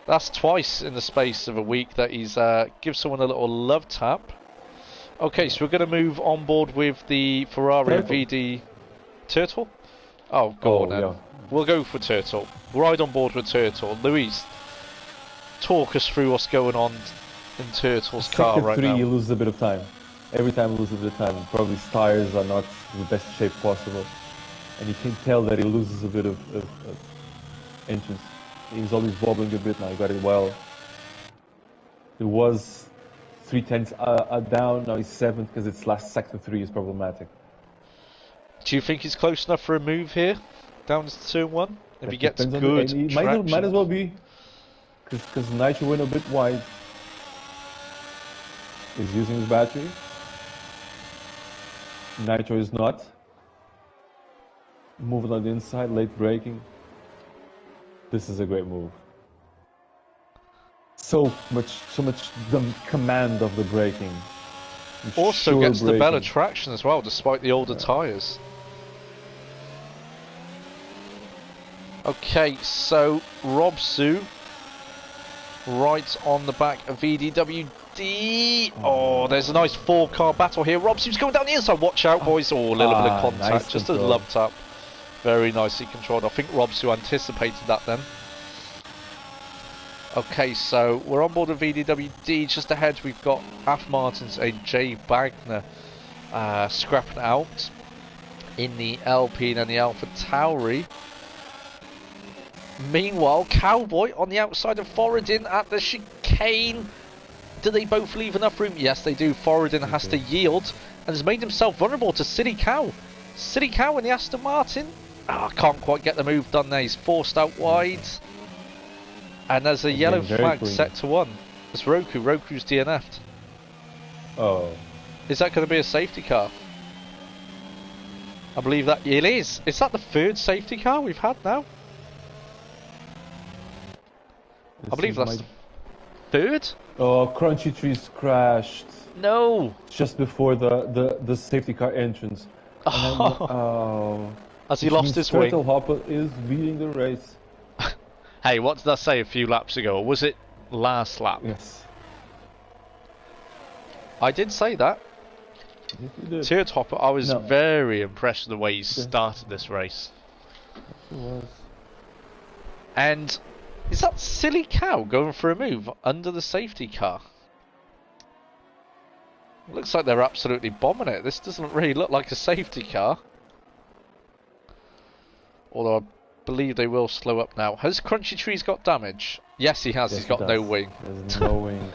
that's twice in the space of a week that he's give someone a little love tap. Okay, so we're going to move on board with the Ferrari VD Turtle. Oh, go on then. Yeah. We'll go for Turtle. Ride on board with Turtle. Luis, talk us through what's going on in Turtle's car right now. You lose a bit of time. Every time he loses a bit of time, probably his tires are not in the best shape possible. And you can tell that he loses a bit of inches. He's always wobbling a bit now, he got it well. It was 3/10 down, now he's 7th because its last sector 3 is problematic. Do you think he's close enough for a move here? Down to turn 1? If he gets good traction. Might as well be. Because Nitro went a bit wide. He's using his battery. Nitro is not. Moving on the inside, late braking. This is a great move. So much the command of the braking. Also gets the better traction as well, despite the older tyres. Okay, so Robsu right on the back of VDWD. Oh, there's a nice 4-car battle here. Robsu's going down the inside. Watch out, boys. Oh, a little bit of contact. Nice just control. A love tap. Very nicely controlled. I think Robsu anticipated that then. Okay, so we're on board with VDWD. Just ahead, we've got Af Martins and Jay Wagner scrapping out in the Alpine and the Alpha Tauri. Meanwhile, Cowboy on the outside of Forodin at the chicane. Kane. Do they both leave enough room? Yes, they do. Forodin has to yield and has made himself vulnerable to Silly Cow. Silly Cow in the Aston Martin. Can't quite get the move done there. He's forced out wide. And there's a yellow flag set to 1. It's Roku. Roku's DNF'd. Oh. Is that going to be a safety car? I believe that it is. Is that the 3rd safety car we've had now? I believe that's the 3rd? Oh, Crunchy Trees crashed. No! Just before the safety car entrance. Has he lost his wing? Turtle Hopper is leading the race. Hey, what did I say a few laps ago? Or was it last lap? Yes. I did say that. Yes, you did. Turtle Hopper, I was very impressed with the way he started this race. Yes, it was. And is that Silly Cow going for a move under the safety car? Looks like they're absolutely bombing it. This doesn't really look like a safety car. Although I believe they will slow up now. Has Crunchy Trees got damage? Yes, he has. Yes, he's got no wing. There's no wing.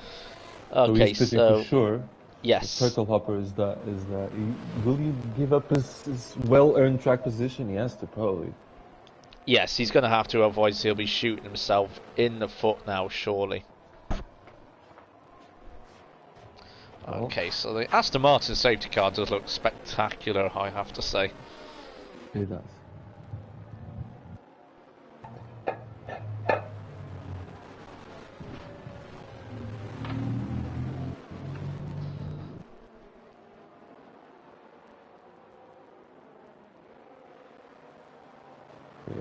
Okay, so for sure. Yes. The Turtle Hopper is that. Will he give up his well-earned track position? He has to, probably. Yes, he's going to have to, otherwise he'll be shooting himself in the foot now, surely. Oh. Okay, so the Aston Martin safety car does look spectacular, I have to say. It does.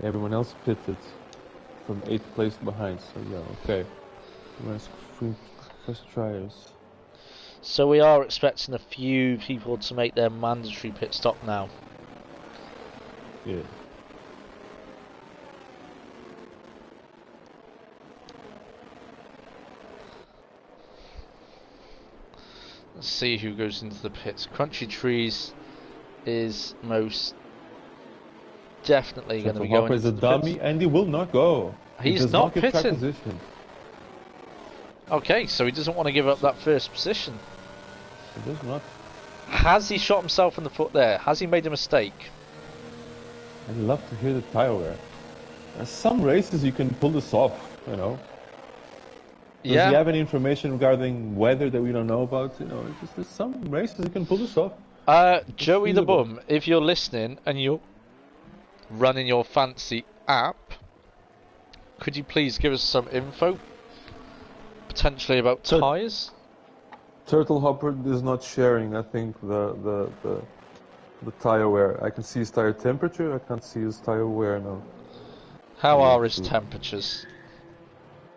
Everyone else pitted from 8th place behind, so yeah, okay. First tryers. So we are expecting a few people to make their mandatory pit stop now. Yeah. Let's see who goes into the pits. Crunchy Trees is most definitely going to be going into the dummy, pits. and he will not go. He's not pitting. Okay, so he doesn't want to give up that first position. He does not. Has he shot himself in the foot there? Has he made a mistake? I'd love to hear the tire wear. There's some races you can pull this off, you know. Does he have any information regarding weather that we don't know about? You know, there's some races you can pull this off. Joey the Bum, if you're listening and you're running your fancy app, could you please give us some info? Potentially about tyres? Turtle Hopper is not sharing, I think, the tyre wear. I can see his tyre temperature, I can't see his tyre wear now. How are his temperatures?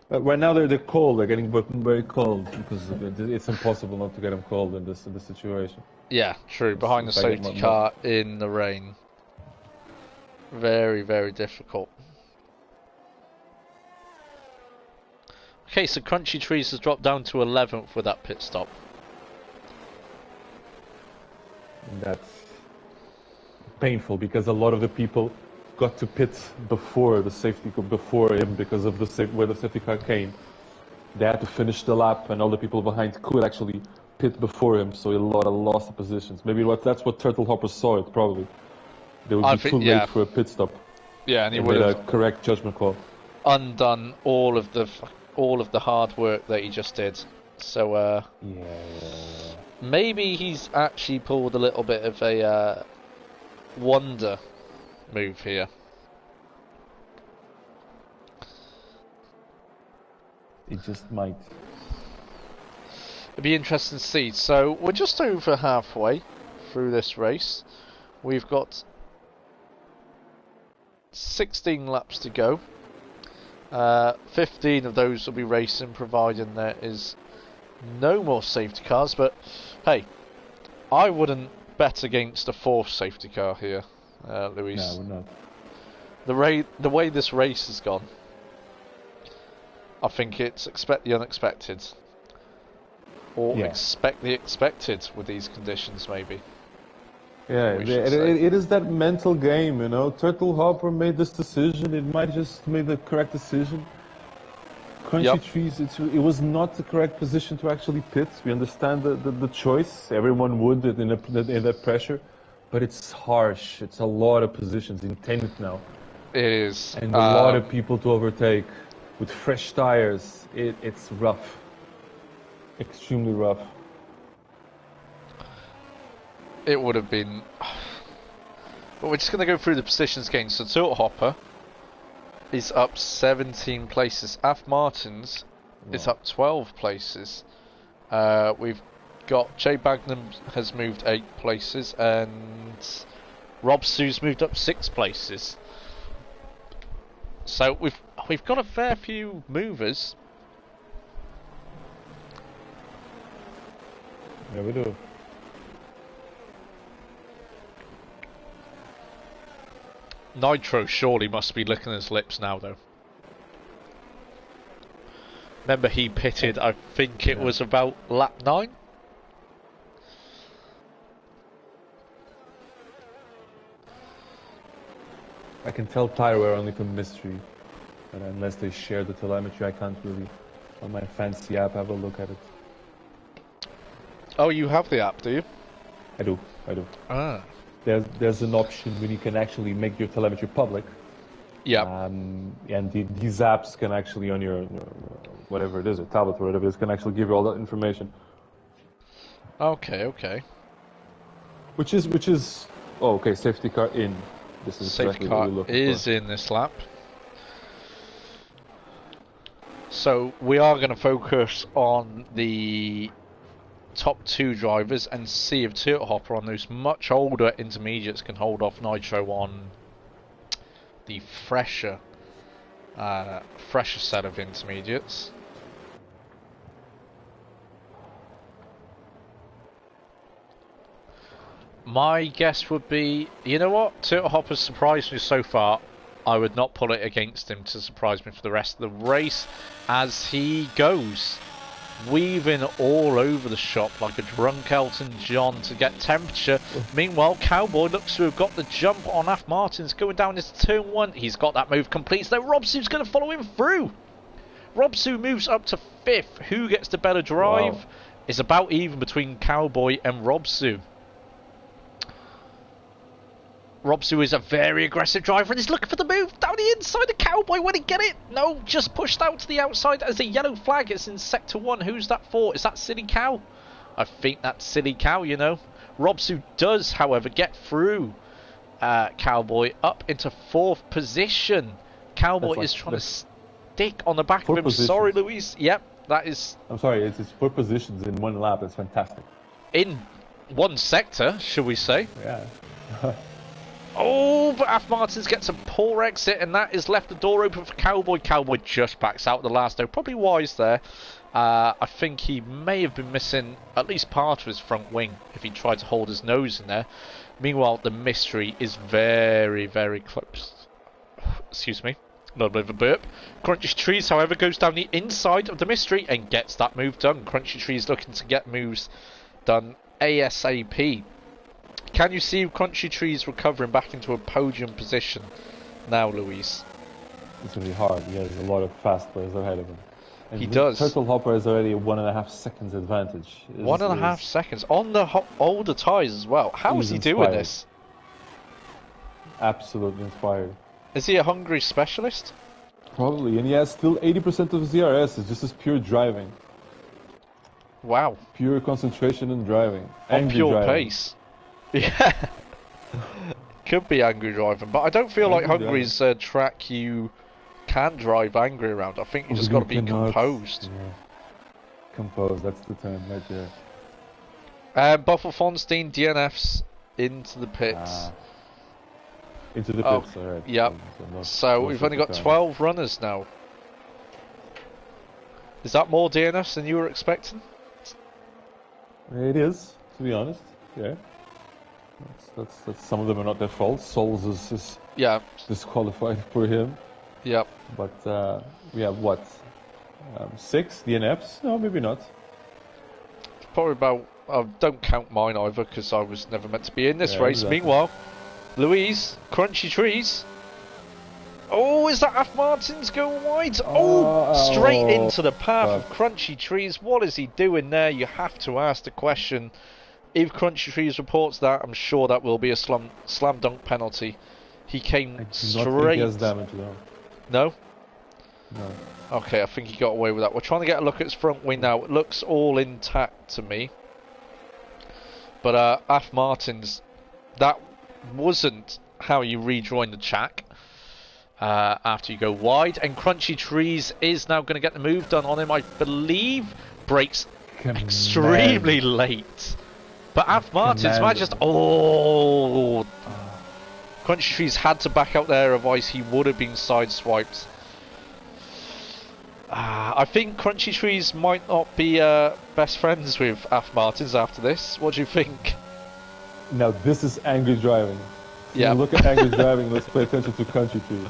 Right now they're cold, they're getting very cold, because it's impossible not to get them cold in this situation. Yeah, true, behind the safety car in the rain. Very, very difficult. Okay, so Crunchy Trees has dropped down to 11th with that pit stop. And that's painful because a lot of the people got to pit before him because of where the safety car came. They had to finish the lap, and all the people behind could actually pit before him, so a lot of lost positions. Maybe that's what Turtle Hopper saw it, probably. They would be too late for a pit stop. Yeah, and he would have made a correct judgment call. Undone all of the hard work that he just did. So maybe he's actually pulled a little bit of a wonder move here. It just might. It'd be interesting to see. So we're just over halfway through this race. We've got 16 laps to go. 15 of those will be racing, providing there is no more safety cars. But hey, I wouldn't bet against a fourth safety car here, Luis. No, we're not. The way this race has gone, I think it's expect the unexpected, or expect the expected with these conditions, maybe. Yeah, it is that mental game, you know. Turtle Hopper made this decision. It might just made the correct decision. Crunchy Trees, it was not the correct position to actually pit. We understand the choice. Everyone would in that pressure. But it's harsh. It's a lot of positions in 10th now. It is. And a lot of people to overtake. With fresh tires, it's rough. Extremely rough. It would have been... But we're just going to go through the positions again. So Turtle Hopper is up 17 places. Af Martins is up 12 places. We've got Jay Bagnum has moved 8 places, and Rob Sue's moved up 6 places. So we've got a fair few movers. Yeah, we do. Nitro surely must be licking his lips now, though. Remember, he pitted, I think it was about lap 9? I can tell tire wear only from mystery. And unless they share the telemetry, I can't really, on my fancy app, have a look at it. Oh, you have the app, do you? I do. Ah. There's an option when you can actually make your telemetry public. Yeah. And these apps can actually, on your whatever it is, your tablet or whatever it is, can actually give you all that information. Okay. Which is oh, okay, safety car in. This is safety car is in this lap. So we are going to focus on the top 2 drivers and see if Turtle Hopper on those much older intermediates can hold off Nitro on the fresher set of intermediates. My guess would be, you know what, Turtle Hopper's surprised me so far. I would not pull it against him to surprise me for the rest of the race as he goes weaving all over the shop like a drunk Elton John to get temperature. Meanwhile, Cowboy looks to have got the jump on Af Martins going down into turn 1. He's got that move complete, so Robsu's going to follow him through. Robsu moves up to 5th. Who gets the better drive? Wow. It's about even between Cowboy and Robsu. Robsu is a very aggressive driver and he's looking for the move down the inside of Cowboy. When he get it? No, just pushed out to the outside as a yellow flag. It's in sector 1. Who's that for? Is that Silly Cow? I think that's Silly Cow, you know. Robsu does, however, get through Cowboy up into 4th position. Cowboy is trying to stick on the back of him. Positions. Sorry, Luis. Yep, that is... I'm sorry, it's 4 positions in 1 lap. It's fantastic. In 1 sector, should we say. Yeah. Oh, but Af Martins gets a poor exit, and that has left the door open for Cowboy. Cowboy just backs out the last though. Probably wise there. I think he may have been missing at least part of his front wing if he tried to hold his nose in there. Meanwhile, the mystery is very, very close. Excuse me. A little bit of a burp. Crunchy Trees, however, goes down the inside of the mystery and gets that move done. Crunchy Trees looking to get moves done ASAP. Can you see Crunchy Trees recovering back into a podium position now, Luis? It's really hard. Yeah, there's a lot of fast players ahead of him. And he does. Turtle Hopper is already a 1.5 seconds advantage. 1.5 seconds on the older tyres as well. How is he doing this? Absolutely inspired. Is he a Hungary specialist? Probably, and he has still 80% of his DRS. It's just his pure driving. Wow. Pure concentration and driving. On pure pace. Yeah. Could be angry driving, but I don't feel like Hungary's track you can drive angry around. I think you just got to be composed. Yeah. Composed, that's the term right there. Buffel Fonstein DNFs into the pits. Into the pits, alright. Yep. So we've only got 12 runners now. Is that more DNFs than you were expecting? It is, to be honest. Yeah. That's some of them are not their fault. Souls is disqualified for him. Yep. But we have what? 6 DNFs? No, maybe not. Probably about. Don't count mine either because I was never meant to be in this race. Exactly. Meanwhile, Louise, Crunchy Trees. Oh, is that Af Martins going wide? Oh, straight into the path of Crunchy Trees. What is he doing there? You have to ask the question. If Crunchy Trees reports that, I'm sure that will be a slam dunk penalty. He came straight. Not think he has damage, though. No? No. Okay, I think he got away with that. We're trying to get a look at his front wing now. It looks all intact to me. But Af Martins, that wasn't how you rejoin the track after you go wide. And Crunchy Trees is now going to get the move done on him, I believe. Brakes extremely late. But Af Martins might just... Oh! Crunchy Trees had to back out there, otherwise he would have been sideswiped. I think Crunchy Trees might not be best friends with Af Martins after this. What do you think? Now this is angry driving. Yeah. Look at angry driving. Let's pay attention to Crunchy Trees.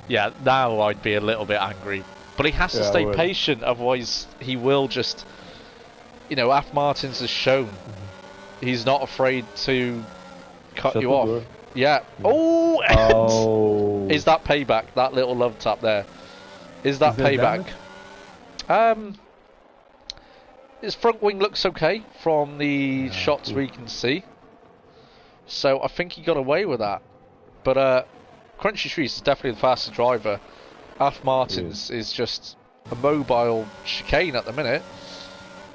Yeah, now I'd be a little bit angry, but he has to stay patient. Otherwise, he will just. You know, Af Martins has shown he's not afraid to cut you off. Yeah. Oh. Is that payback? That little love tap there. Is that payback? His front wing looks okay from the shots we can see. So I think he got away with that. But Crunchy Trees is definitely the fastest driver. Af Martins is just a mobile chicane at the minute.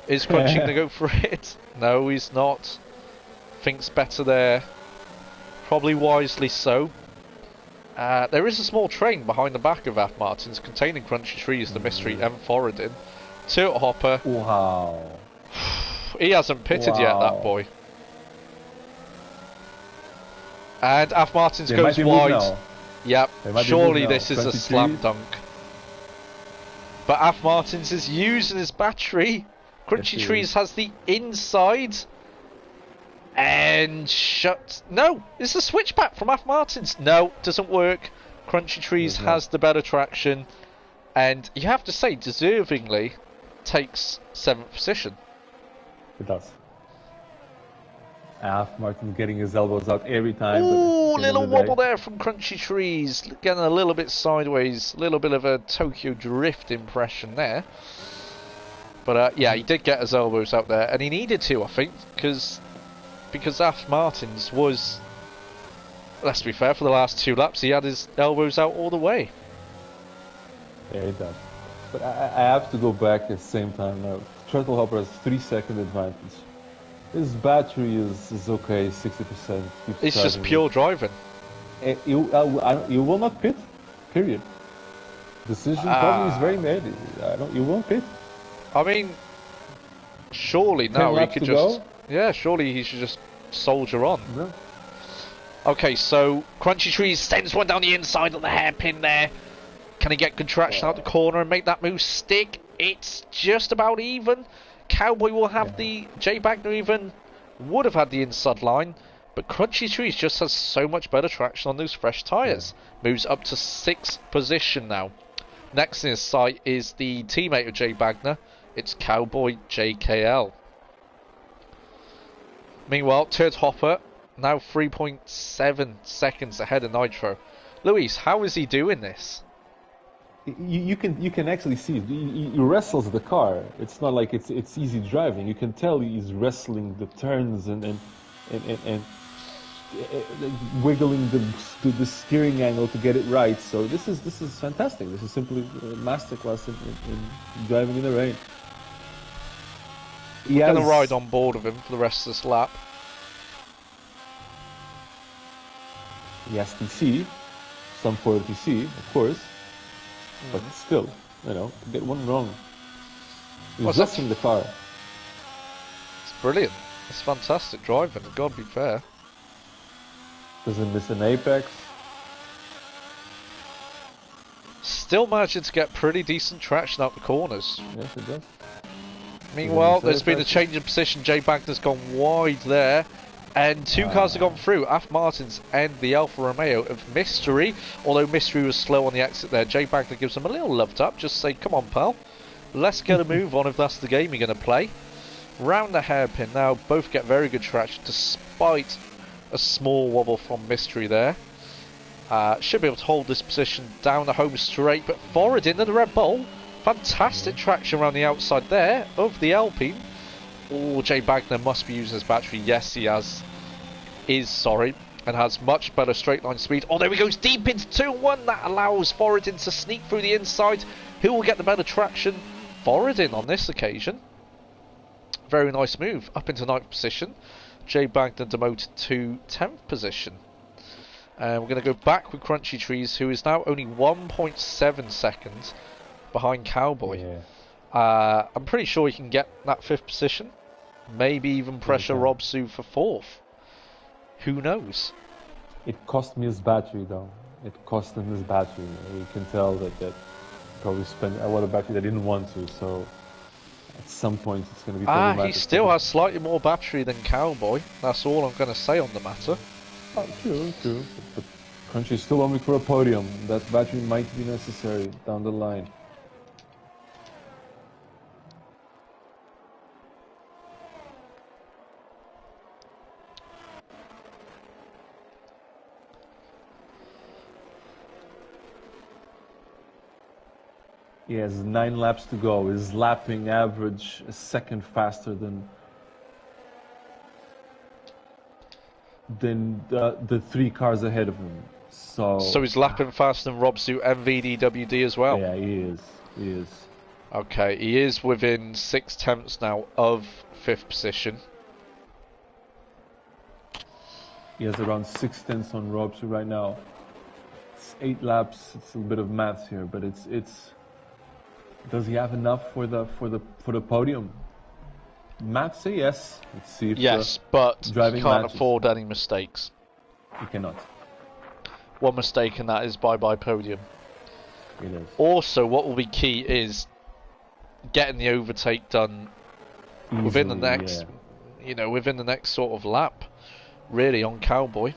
Is Crunchy going to go for it? No, he's not. Thinks better there. Probably wisely so. There is a small train behind the back of Af Martins containing Crunchy Trees, the mystery M. Foradin. Turtle Hopper. Wow. He hasn't pitted yet, that boy. And Af Martins goes wide. Yep, surely this is a slam dunk. But Af Martins is using his battery. Crunchy Trees has the inside. And no, it's a switchback from Af Martins. No, doesn't work. Crunchy Trees has the better traction. And you have to say, deservingly, takes 7th position. It does. Af Martins getting his elbows out every time. Ooh, little wobble there from Crunchy Trees. Getting a little bit sideways. A little bit of a Tokyo Drift impression there. But yeah, he did get his elbows out there. And he needed to, I think, because Af Martins was, let's be fair, for the last 2 laps, he had his elbows out all the way. Yeah, he does. But I have to go back at the same time now. Turtle Hopper has 3-second advantage. His battery is okay, 60%. It's just pure driving. You will not pit, period. Decision probably is very made. You won't pit. I mean, surely now he could just... Yeah, surely he should just soldier on. Yeah. Okay, so Crunchy Trees sends one down the inside of the hairpin there. Can he get good traction out the corner and make that move stick? It's just about even. Cowboy will have the... J. Bagner even would have had the inside line, but Crunchy Trees just has so much better traction on those fresh tyres. Moves up to 6th position now. Next in his sight is the teammate of J. Bagner. It's Cowboy JKL. Meanwhile, Turd Hopper now 3.7 seconds ahead of Nitro. Luis, how is he doing this? You can actually see it. He wrestles the car. It's not like it's easy driving. You can tell he's wrestling the turns and wiggling the steering angle to get it right. So this is fantastic. This is simply a masterclass in driving in the rain. We're going to ride on board with him for the rest of this lap. He has TC, some for TC, of course, but still, get one wrong. He's wrestling the car. It's brilliant. It's fantastic driving, I've got to be fair. Doesn't miss an apex. Still managing to get pretty decent traction out the corners. Yes, it does. Meanwhile, there's been a change of position. J. Bagner's gone wide there. And 2 cars have gone through. Af Martins and the Alfa Romeo of Mystery. Although Mystery was slow on the exit there. J. Bagner gives him a little love tap. Just say, come on, pal. Let's get a move on if that's the game you're going to play. Round the hairpin now. Both get very good traction despite a small wobble from Mystery there. Should be able to hold this position down the home straight, but forward into the Red Bull. Fantastic traction around the outside there of the Alpine. Oh, Jay Bagner must be using his battery. Yes, he and has much better straight line speed. Oh, there he goes deep into 2-1. That allows Forodin to sneak through the inside. Who will get the better traction? Forodin on this occasion. Very nice move. Up into 9th position. Jay Bagner demoted to 10th position. And we're going to go back with Crunchy Trees, who is now only 1.7 seconds behind Cowboy. Yeah. I'm pretty sure he can get that 5th position. Maybe even pressure Rob Sue for 4th. Who knows? It cost me his battery, though. It cost him his battery. You can tell that probably spent a lot of battery that didn't want to. So at some point it's going to be problematic. He still has slightly more battery than Cowboy. That's all I'm going to say on the matter. Oh, true. But Crunchy is still only for a podium. That battery might be necessary down the line. He has 9 laps to go. His lapping average a second faster than the 3 cars ahead of him. So he's lapping faster than Rob Sue and VDWD as well. Yeah, he is. Okay, he is within 6/10 now of 5th position. He has around 6/10 on Rob Sue right now. It's 8 laps. It's a bit of maths here, but it's. Does he have enough for the podium? Maths say yes. Let's see if yes, but he can't matches. afford any mistakes. He cannot. One mistake, and that is bye-bye podium. It is. Also, what will be key is getting the overtake done within the next, within the next sort of lap, really, on Cowboy.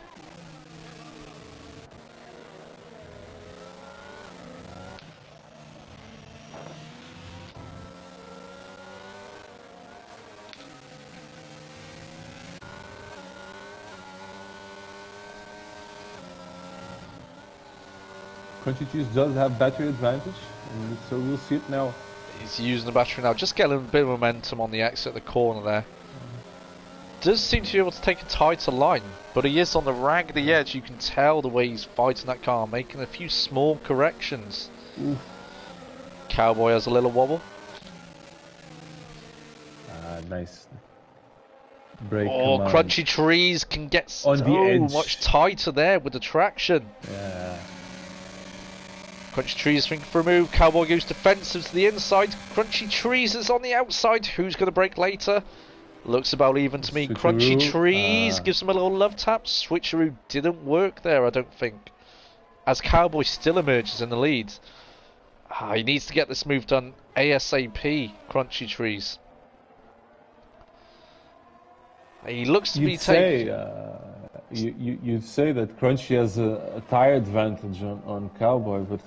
Crunchy Cheese does have battery advantage, and so we'll see it now. He's using the battery now. Just getting a bit of momentum on the exit of the corner there. Does seem to be able to take a tighter line, but he is on the raggedy edge. You can tell the way he's fighting that car, making a few small corrections. Oof. Cowboy has a little wobble. Nice. Brake command. Crunchy Trees can get so much tighter there with the traction. Yeah. Crunchy Trees thinking for a move. Cowboy goes defensive to the inside. Crunchy Trees is on the outside. Who's going to brake later? Looks about even to me. Crunchy Trees gives him a little love tap. Switcheroo didn't work there, I don't think. As Cowboy still emerges in the lead. He needs to get this move done ASAP. Crunchy Trees. He looks to be taking. You'd say that Crunchy has a tire advantage on Cowboy, but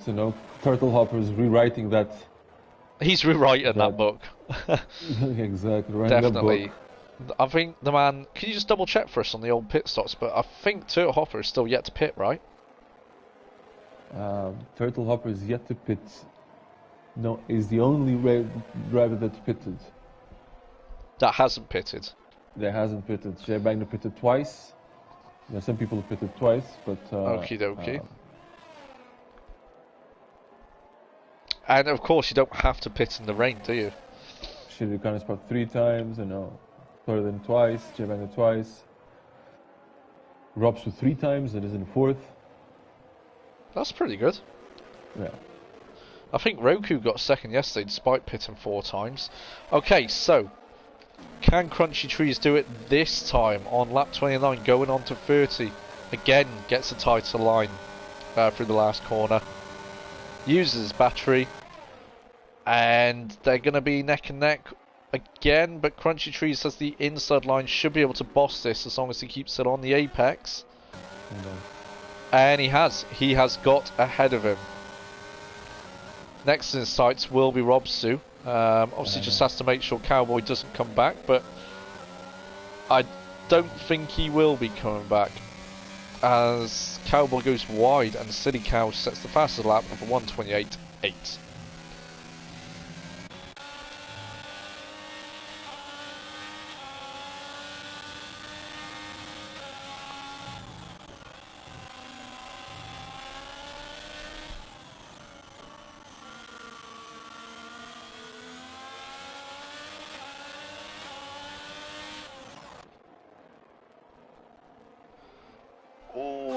Turtle Hopper is rewriting that. He's rewriting that book. Exactly. Definitely. I think the man. Can you just double check for us on the old pit stops? But I think Turtle Hopper is still yet to pit, right? Turtle Hopper is yet to pit. No, he's the only driver that's pitted. That hasn't pitted. That hasn't pitted. Jay Bagner pitted twice. Some people have pitted twice, but... Okie dokie. And of course you don't have to pit in the rain, do you? Shitty kind of spot 3 times, Forodin twice, Jay Bagner twice. Robs with 3 times, that is in 4th. That's pretty good. Yeah. I think Roku got 2nd yesterday despite pitting 4 times. Okay, so... Can Crunchy Trees do it this time on lap 29, going on to 30? Again, gets a tighter line through the last corner. Uses his battery. And they're going to be neck and neck again. But Crunchy Trees has the inside line. Should be able to boss this as long as he keeps it on the apex. And he has. He has got ahead of him. Next in his sights will be Rob Sue. Obviously just has to make sure Cowboy doesn't come back, but I don't think he will be coming back. as Cowboy goes wide and City Cow sets the fastest lap of 1:28.8.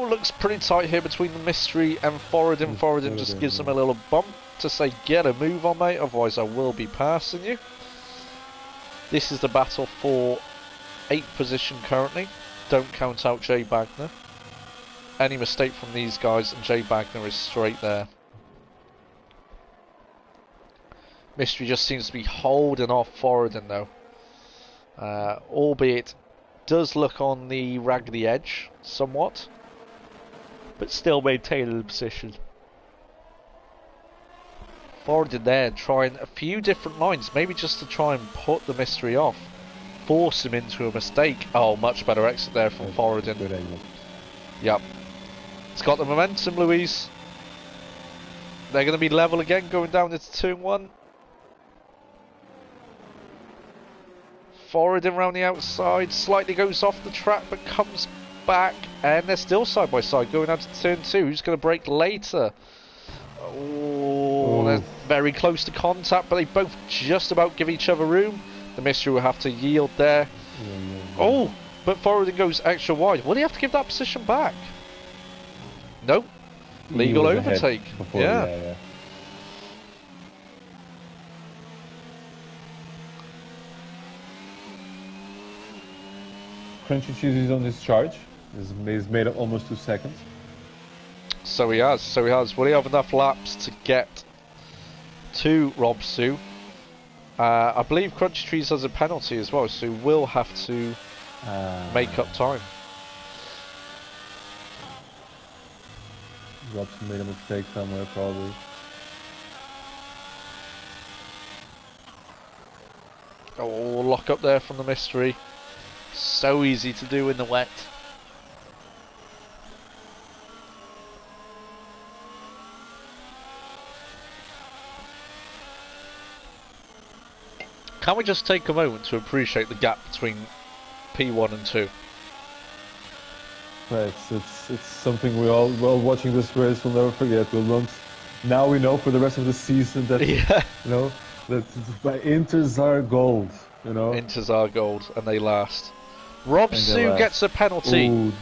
Looks pretty tight here between the Mystery and Foradin. Foradin just gives him a little bump to say, get a move on, mate, otherwise I will be passing you. This is the battle for 8th position currently. Don't count out Jay Bagner. Any mistake from these guys and Jay Bagner is straight there. Mystery just seems to be holding off Foradin though. Albeit does look on the raggedy edge somewhat, but still maintaining the position. Foradin there trying a few different lines, maybe just to try and put the Mystery off, force him into a mistake. Oh, much better exit there from Foradin. Good angle. Yep. It's got the momentum, Louise. They're going to be level again going down into turn 1. Foradin round the outside, slightly goes off the track but comes back, and they're still side by side going out to turn 2. Who's going to brake later? Oh, they're very close to contact, but they both just about give each other room. The Mystery will have to yield there. Oh, but Foradin goes extra wide. Will he have to give that position back? Nope. Legal overtake. Before, yeah. Crunchy Cheese is on his charge. He's made up almost 2 seconds. So he has. Will he have enough laps to get to Rob Sue? I believe Crunchy Trees has a penalty as well, so will have to make up time. Robson made a mistake somewhere, probably. Oh, lock up there from the Mystery. So easy to do in the wet. Can we just take a moment to appreciate the gap between P1 and 2? Right, it's something we all watching this race will never forget. Now we know for the rest of the season that that Inters are gold. Inters are gold, and they last. Rob Sue gets a penalty. Ooh,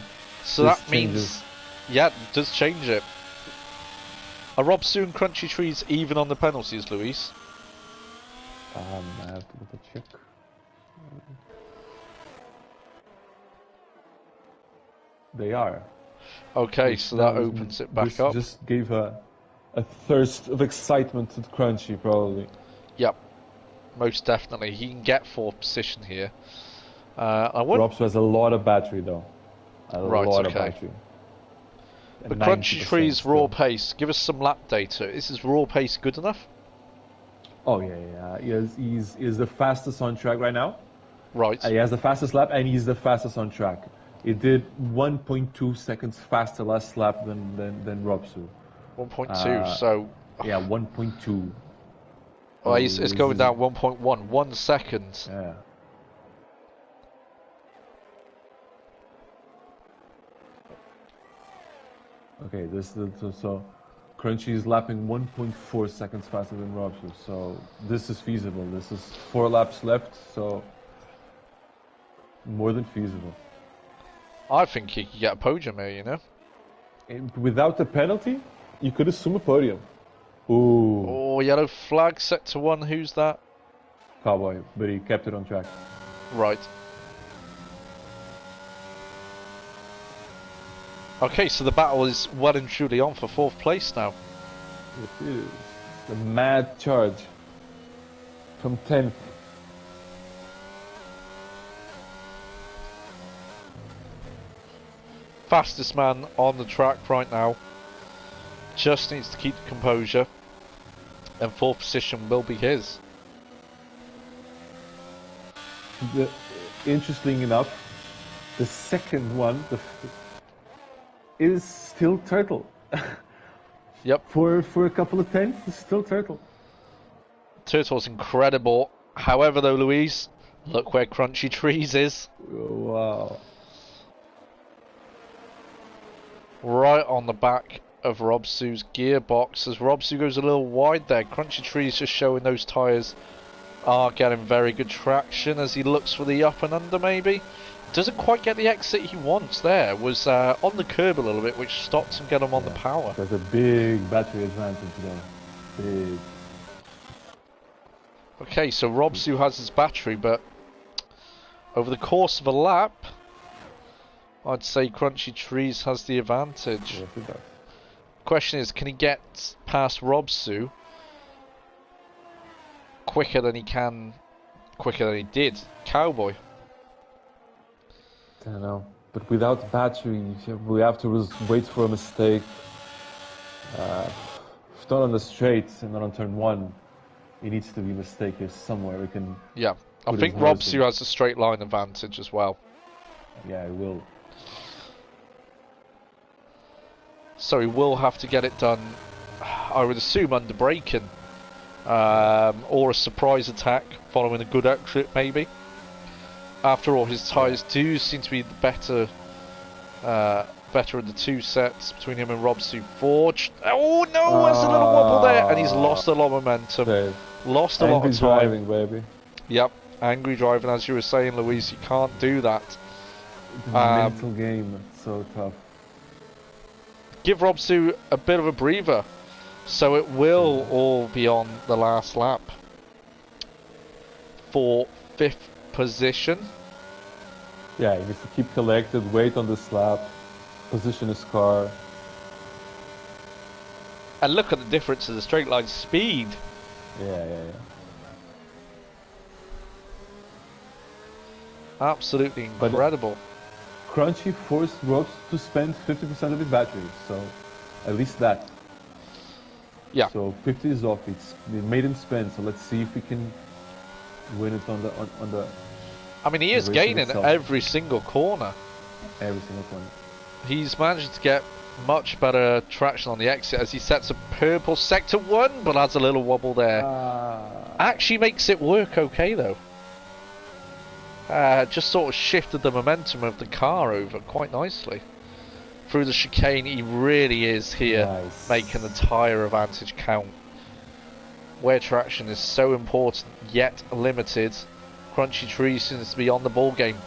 so that means, yeah, it does change it. Are Rob Sue and Crunchy Trees even on the penalties, Luis? I have to double check. They are. Okay, so that opens it back up. Just gave a thirst of excitement to Crunchy, probably. Yep, most definitely. He can get 4th position here. Robs has a lot of battery though. A lot of battery. But Crunchy Tree's raw pace, give us some lap data. Is his raw pace good enough? Oh yeah. He's the fastest on track right now. Right. He has the fastest lap and he's the fastest on track. He did 1.2 seconds faster last lap than Robsu. 1.2, so... Yeah, 1.2. Oh, it's going down 1.1. 1 second. Yeah. Okay, so Crunchy is lapping 1.4 seconds faster than Robsu, so this is feasible. This is 4 laps left, so more than feasible. I think he could get a podium here, And without the penalty, you could assume a podium. Ooh. Oh, yellow flag set to 1. Who's that? Cowboy, but he kept it on track. Right. Okay, so the battle is well and truly on for 4th place now. It is. The mad charge from 10th. Fastest man on the track right now. Just needs to keep the composure. And 4th position will be his. Interesting enough, the second one, is still Turtle. Yep. For a couple of tenths, it's still Turtle. Turtle's incredible. However, though, Louise, look where Crunchy Trees is. Wow. Right on the back of Robsu's gearbox. As Robsu goes a little wide there, Crunchy Trees just showing those tyres are getting very good traction as he looks for the up and under maybe. Doesn't quite get the exit he wants there. Was on the curb a little bit, which stopped him getting him on the power. There's a big battery advantage there. Big. Okay, so Robsu has his battery, but over the course of a lap, I'd say Crunchy Trees has the advantage. Yes, it does. Question is, can he get past Robsu quicker than he did Cowboy? I don't know. But without battery, we have to wait for a mistake. If not on the straight and not on turn 1, it needs to be a mistake here somewhere. We can. Yeah, I think Robsu has a straight line advantage as well. Yeah, it will. So he will have to get it done, I would assume, under braking. Or a surprise attack following a good exit, maybe. After all, his tyres do seem to be the better of the two sets between him and Robsu Forge. Oh no, there's a little wobble there, and he's lost a lot of momentum. Okay. Lost a lot of time. Angry driving, baby. Yep, angry driving, as you were saying, Louise, you can't do that. It's a mental game, it's so tough. Give Robsu a bit of a breather, so it will all be on the last lap for 5th position. Yeah, he needs to keep collected, wait on this lap, position his car. And look at the difference in the straight line speed. Yeah. Absolutely incredible. Crunchy forced Robs to spend 50% of his battery, so at least that. Yeah. So 50 is off. It made him spend. So let's see if we can win it on the. I mean, he is gaining every single corner. Every single corner. He's managed to get much better traction on the exit as he sets a purple sector 1, but adds a little wobble there. Actually makes it work okay though. Just sort of shifted the momentum of the car over quite nicely. Through the chicane, he really is here, making the tyre advantage count. Where traction is so important, yet limited, Crunchy Tree seems to be on the ball game.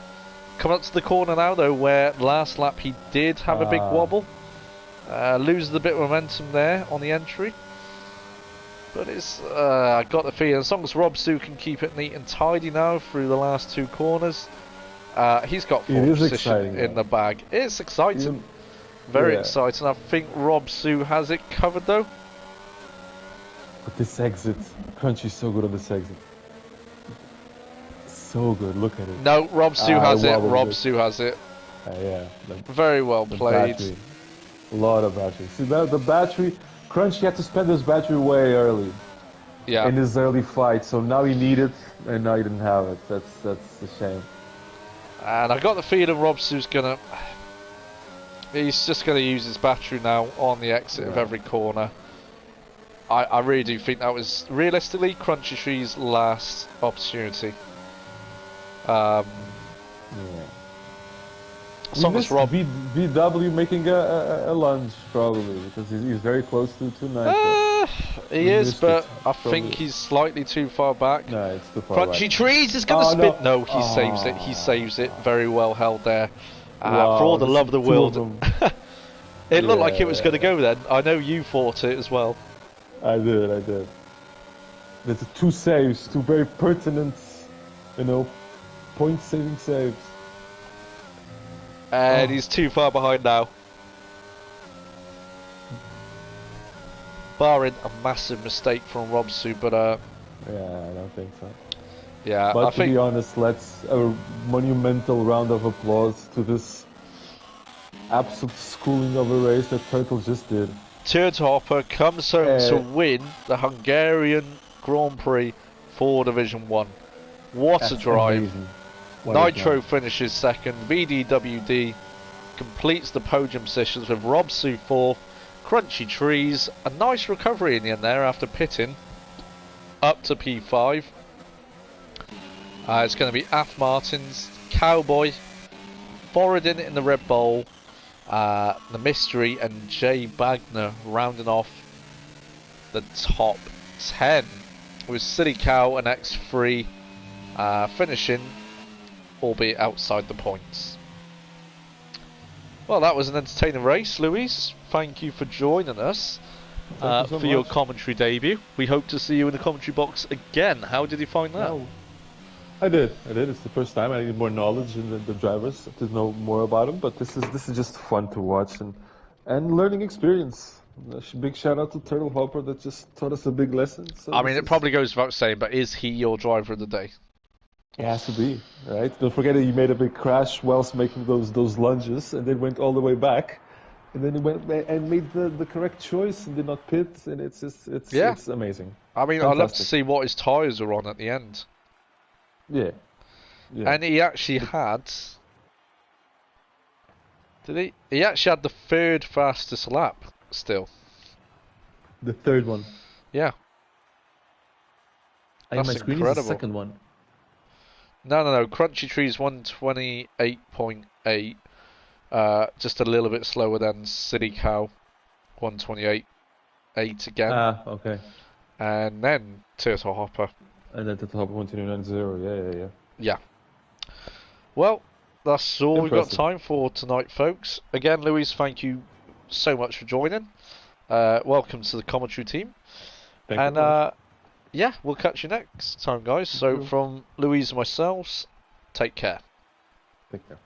Coming up to the corner now though, where last lap he did have a big wobble. Loses a bit of momentum there on the entry. But it's, I got the feeling, as long as Robsu can keep it neat and tidy now through the last 2 corners, he's got 4th position in the bag. It's exciting. Very exciting. I think Robsu has it covered though. But this exit, Crunchy's so good on this exit. So good, look at it. No, Robsu has it. Robsu has it. Yeah. Very well played. Battery. A lot of battery. See, the battery, Crunchy had to spend his battery way early. Yeah. In his early fight, so now he needed it, and now he didn't have it. That's a shame. And I got the feeling Robsu's gonna. He's just gonna use his battery now on the exit of every corner. I really do think that was realistically Crunchy Tree's last opportunity. We missed VW making a lunge probably because he's very close to 290. He is, but I think he's slightly too far back. No, it's too far Crunchy Trees is going to spin. No, he saves it. He saves it. Very well held there. For all the love of the world. It looked like it was going to go then. I know you fought it as well. I did. There's 2 saves, 2 very pertinent, point-saving saves. And he's too far behind now. Barring a massive mistake from Robsu, but yeah, I don't think so. Yeah, but to be honest, let's a monumental round of applause to this absolute schooling of a race that Turtle just did. Hopper comes home to win the Hungarian Grand Prix for Division 1. What a drive. Nitro finishes second, BDWD completes the podium positions with Rob Sue 4th, Crunchy Trees, a nice recovery in the end there after pitting up to P5. It's going to be Ath Martins, Cowboy, Borodin in the Red Bull, the Mystery, and Jay Bagner rounding off the top 10, with Silly Cow and X3 finishing, albeit outside the points. Well, that was an entertaining race, Louise. Thank you for joining us for your commentary debut. We hope to see you in the commentary box again. How did you find that? No. I did. It's the first time. I need more knowledge in the drivers to know more about them. But this is just fun to watch and learning experience. A big shout out to Turtle Hopper that just taught us a big lesson. So I mean, it probably goes without saying, but is he your driver of the day? It has to be, right? Don't forget that he made a big crash whilst making those lunges, and then went all the way back, and then he went and made the correct choice and did not pit, and it's amazing. I mean, I'd love to see what his tyres were on at the end. Yeah. And he actually had. Did he? He actually had the third fastest lap still. The third one. Yeah. My screen is the second one. No. Crunchy Trees 128.8. Just a little bit slower than City Cow 128.8 again. Okay. And then Turtle Hopper. And then Turtle Hopper 129.0. Yeah. Well, that's all we've got time for tonight, folks. Again, Louise, thank you so much for joining. Welcome to the commentary team. Thank you. Yeah, we'll catch you next time, guys. So from Louise and myself, take care. Take care.